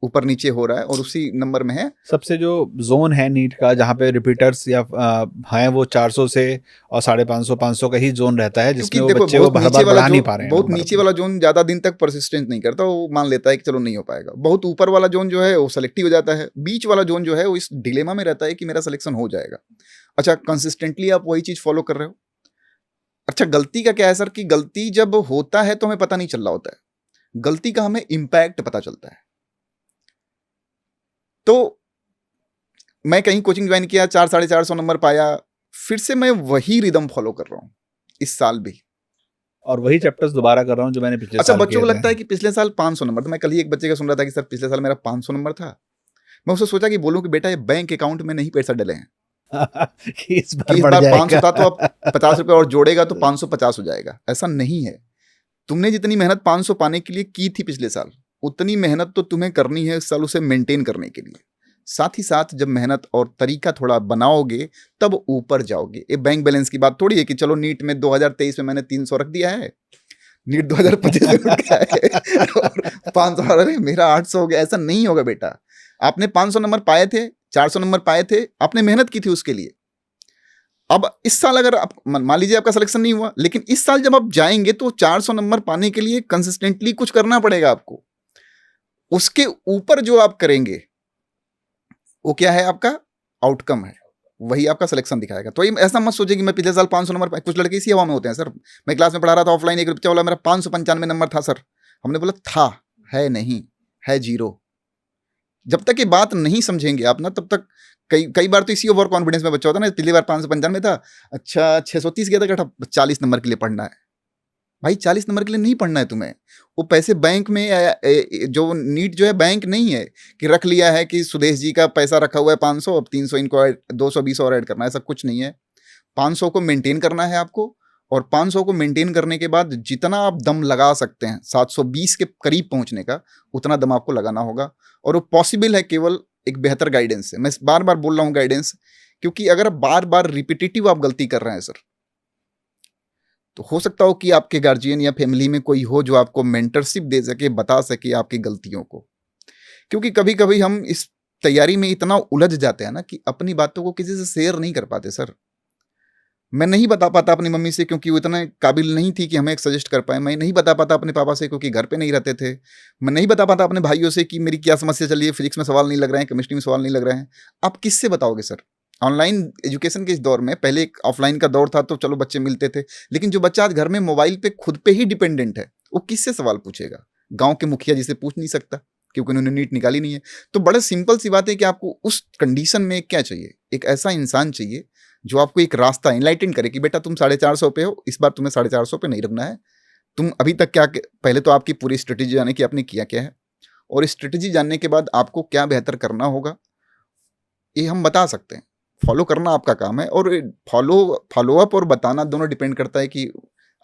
ऊपर नीचे हो रहा है और उसी नंबर में है। सबसे जो जोन है नीट का जहाँ पे रिपीटर्स या हैं वो 400 से और 550 500 का ही जोन रहता है, क्योंकि जिसमें वो देखो बच्चे वो बार बार बढ़ा नहीं पा रहे हैं बहुत नंबर नीचे अपने। वाला जोन ज्यादा दिन तक परसिस्टेंट नहीं करता, वो मान लेता है कि चलो नहीं हो पाएगा। बहुत ऊपर वाला जोन जो है वो सेलेक्टिव हो जाता है। बीच वाला जोन जो है वो इस डिलेमा में रहता है कि मेरा सिलेक्शन हो जाएगा। अच्छा, कंसिस्टेंटली आप वही चीज फॉलो कर रहे हो। अच्छा, गलती का क्या है सर कि गलती जब होता है तो हमें पता नहीं चल रहा होता है, गलती का हमें इम्पैक्ट पता चलता है। तो मैं कहीं कोचिंग ज्वाइन किया, 400-450 नंबर पाया, फिर से मैं वही रिदम फॉलो कर रहा हूँ इस साल भी। और वही चैप्टर्स दोबारा कर रहा हूँ जो मैंने पिछले अच्छा, साल बच्चों किए को थे। लगता है कि पिछले साल 500 नंबर था। मैं कल ही एक बच्चे का सुन रहा था कि सर पिछले साल मेरा 500 नंबर था। मैं उससे सोचा कि बोलूं कि बेटा ये बैंक अकाउंट में नहीं पैसा डले हैं कि इस कि बार इस बढ़ बार 500 जाएगा। था तो अब 50 रुपए और जोड़ेगा तो 550 हो जाएगा। ऐसा नहीं है। तुमने जितनी मेहनत 500 पाने के लिए की थी पिछले साल, उतनी मेहनत तो तुम्हें करनी है इस साल उसे मेंटेन करने के लिए। साथ ही साथ जब मेहनत और तरीका थोड़ा बनाओगे तब ऊपर जाओगे। ये बैंक बैलेंस की बात थोड़ी है कि चलो नीट में 2023 में मैंने 300 रख दिया है, नीट 2025 में उठ गया है और 500, अरे मेरा 800 हो गया। ऐसा नहीं होगा बेटा। आपने 500 नंबर पाए थे, 400 नंबर पाए थे, आपने मेहनत की थी उसके लिए। अब इस साल अगर आप मान लीजिए आपका सिलेक्शन नहीं हुआ, लेकिन इस साल जब आप जाएंगे तो 400 नंबर पाने के लिए कंसिस्टेंटली कुछ करना पड़ेगा आपको। उसके ऊपर जो आप करेंगे वो क्या है, आपका आउटकम है, वही आपका सिलेक्शन दिखाएगा। तो ये ऐसा मत सोचिए कि मैं पिछले साल 500 नंबर, कुछ लड़के इसी हवा में होते हैं सर। मैं क्लास में पढ़ा रहा था ऑफलाइन, एक बच्चा बोला मेरा 595 नंबर था सर। हमने बोला था, है नहीं, है जीरो। जब तक ये बात नहीं समझेंगे आप ना, तब तक कई कई बार तो इसी ओवर कॉन्फिडेंस में बच्चा होता है ना, पिछली बार 595 था, अच्छा 630 गया था, 40 नंबर के लिए पढ़ना है। भाई 40 नंबर के लिए नहीं पढ़ना है तुम्हें। वो पैसे बैंक में जो नीट जो है बैंक नहीं है कि रख लिया है कि सुदेश जी का पैसा रखा हुआ है 500, अब 300 इनको 220 और ऐड करना है, ऐसा कुछ नहीं है। 500 को मेंटेन करना है आपको, और 500 को मेंटेन करने के बाद जितना आप दम लगा सकते हैं 720 के करीब पहुंचने का, उतना दम आपको लगाना होगा। और वो पॉसिबल है केवल एक बेहतर गाइडेंस से। मैं बार बार बोल रहा हूँ गाइडेंस, क्योंकि अगर बार बार रिपीटेटिव आप गलती कर रहे हैं सर, तो हो सकता हो कि आपके गार्जियन या फैमिली में कोई हो जो आपको मेंटरशिप दे सके, बता सके आपकी गलतियों को। क्योंकि कभी कभी हम इस तैयारी में इतना उलझ जाते हैं ना कि अपनी बातों को किसी से शेयर नहीं कर पाते सर। मैं नहीं बता पाता अपनी मम्मी से क्योंकि वो इतना काबिल नहीं थी कि हमें एक सजेस्ट कर पाए। मैं नहीं बता पाता अपने पापा से क्योंकि घर पे नहीं रहते थे। मैं नहीं बता पाता अपने भाइयों से कि मेरी क्या समस्या चल रही है, फिजिक्स में सवाल नहीं लग रहे हैं, केमिस्ट्री में सवाल नहीं लग रहे हैं। आप किससे बताओगे सर? ऑनलाइन एजुकेशन के इस दौर में, पहले एक ऑफलाइन का दौर था तो चलो बच्चे मिलते थे, लेकिन जो बच्चा आज घर में मोबाइल पे खुद पे ही डिपेंडेंट है, वो किससे सवाल पूछेगा? गांव के मुखिया जी से पूछ नहीं सकता क्योंकि उन्होंने नीट निकाली नहीं है। तो बड़ा सिंपल सी बात है कि आपको उस कंडीशन में क्या चाहिए, एक ऐसा इंसान चाहिए जो आपको एक रास्ता इनलाइटन करे कि बेटा तुम 450 पे हो, इस बार तुम्हें 450 पे नहीं रुकना है। तुम अभी तक क्या, पहले तो आपकी पूरी स्ट्रेटेजी जाने की आपने किया क्या है, और स्ट्रेटेजी जानने के बाद आपको क्या बेहतर करना होगा, ये हम बता सकते हैं। फॉलो करना आपका काम है, और फॉलो अप और बताना दोनों डिपेंड करता है कि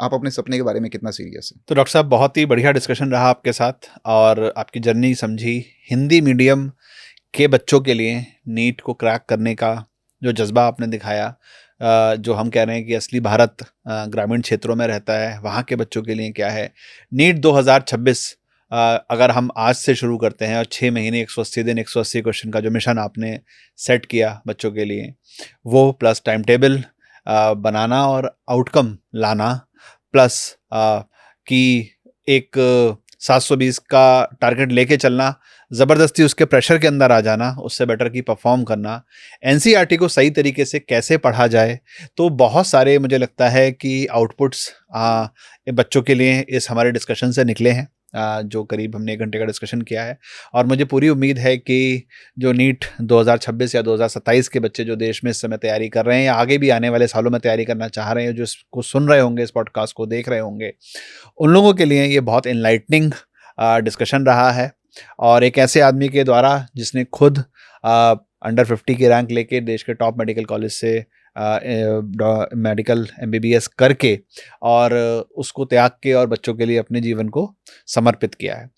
आप अपने सपने के बारे में कितना सीरियस है। तो डॉक्टर साहब, बहुत ही बढ़िया डिस्कशन रहा आपके साथ और आपकी जर्नी समझी। हिंदी मीडियम के बच्चों के लिए नीट को क्रैक करने का जो जज्बा आपने दिखाया, जो हम कह रहे हैं कि असली भारत ग्रामीण क्षेत्रों में रहता है, वहाँ के बच्चों के लिए क्या है। नीट 2026 अगर हम आज से शुरू करते हैं और 6 महीने 180 दिन 180 क्वेश्चन का जो मिशन आपने सेट किया बच्चों के लिए, वो प्लस टाइम टेबल बनाना और आउटकम लाना, प्लस कि एक 720 का टारगेट लेके चलना, ज़बरदस्ती उसके प्रेशर के अंदर आ जाना, उससे बेटर की परफॉर्म करना, एनसीईआरटी को सही तरीके से कैसे पढ़ा जाए। तो बहुत सारे मुझे लगता है कि आउटपुट्स बच्चों के लिए इस हमारे डिस्कशन से निकले हैं, जो करीब हमने 1 घंटे का डिस्कशन किया है। और मुझे पूरी उम्मीद है कि जो नीट 2026 या 2027 के बच्चे जो देश में इस समय तैयारी कर रहे हैं या आगे भी आने वाले सालों में तैयारी करना चाह रहे हैं, जो इसको सुन रहे होंगे, इस पॉडकास्ट को देख रहे होंगे, उन लोगों के लिए ये बहुत एनलाइटनिंग डिस्कशन रहा है। और एक ऐसे आदमी के द्वारा जिसने खुद अंडर 50 की रैंक लेके देश के टॉप मेडिकल कॉलेज से मेडिकल MBBS करके और उसको त्याग के और बच्चों के लिए अपने जीवन को समर्पित किया है।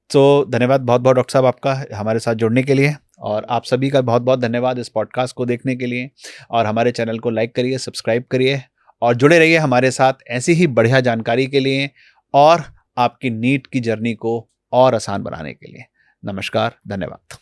तो धन्यवाद बहुत बहुत डॉक्टर साहब आपका हमारे साथ जुड़ने के लिए, और आप सभी का बहुत बहुत धन्यवाद इस पॉडकास्ट को देखने के लिए। और हमारे चैनल को लाइक करिए, सब्सक्राइब करिए और जुड़े रहिए हमारे साथ ऐसी ही बढ़िया जानकारी के लिए और आपकी नीट की जर्नी को और आसान बनाने के लिए। नमस्कार, धन्यवाद।